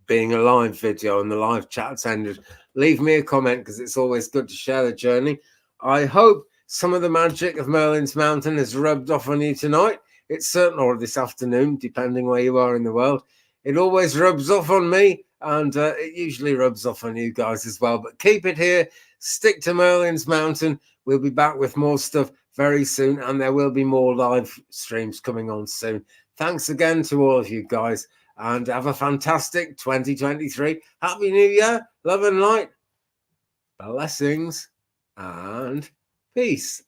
being a live video and the live chat's ended, leave me a comment because it's always good to share the journey. I hope some of the magic of Merlin's Mountain has rubbed off on you tonight. It's certain, or this afternoon, depending where you are in the world. It always rubs off on me, and it usually rubs off on you guys as well. But keep it here. Stick to Merlin's Mountain. We'll be back with more stuff very soon, and there will be more live streams coming on soon. Thanks again to all of you guys, and have a fantastic 2023. Happy New Year. Love and light. Blessings and peace.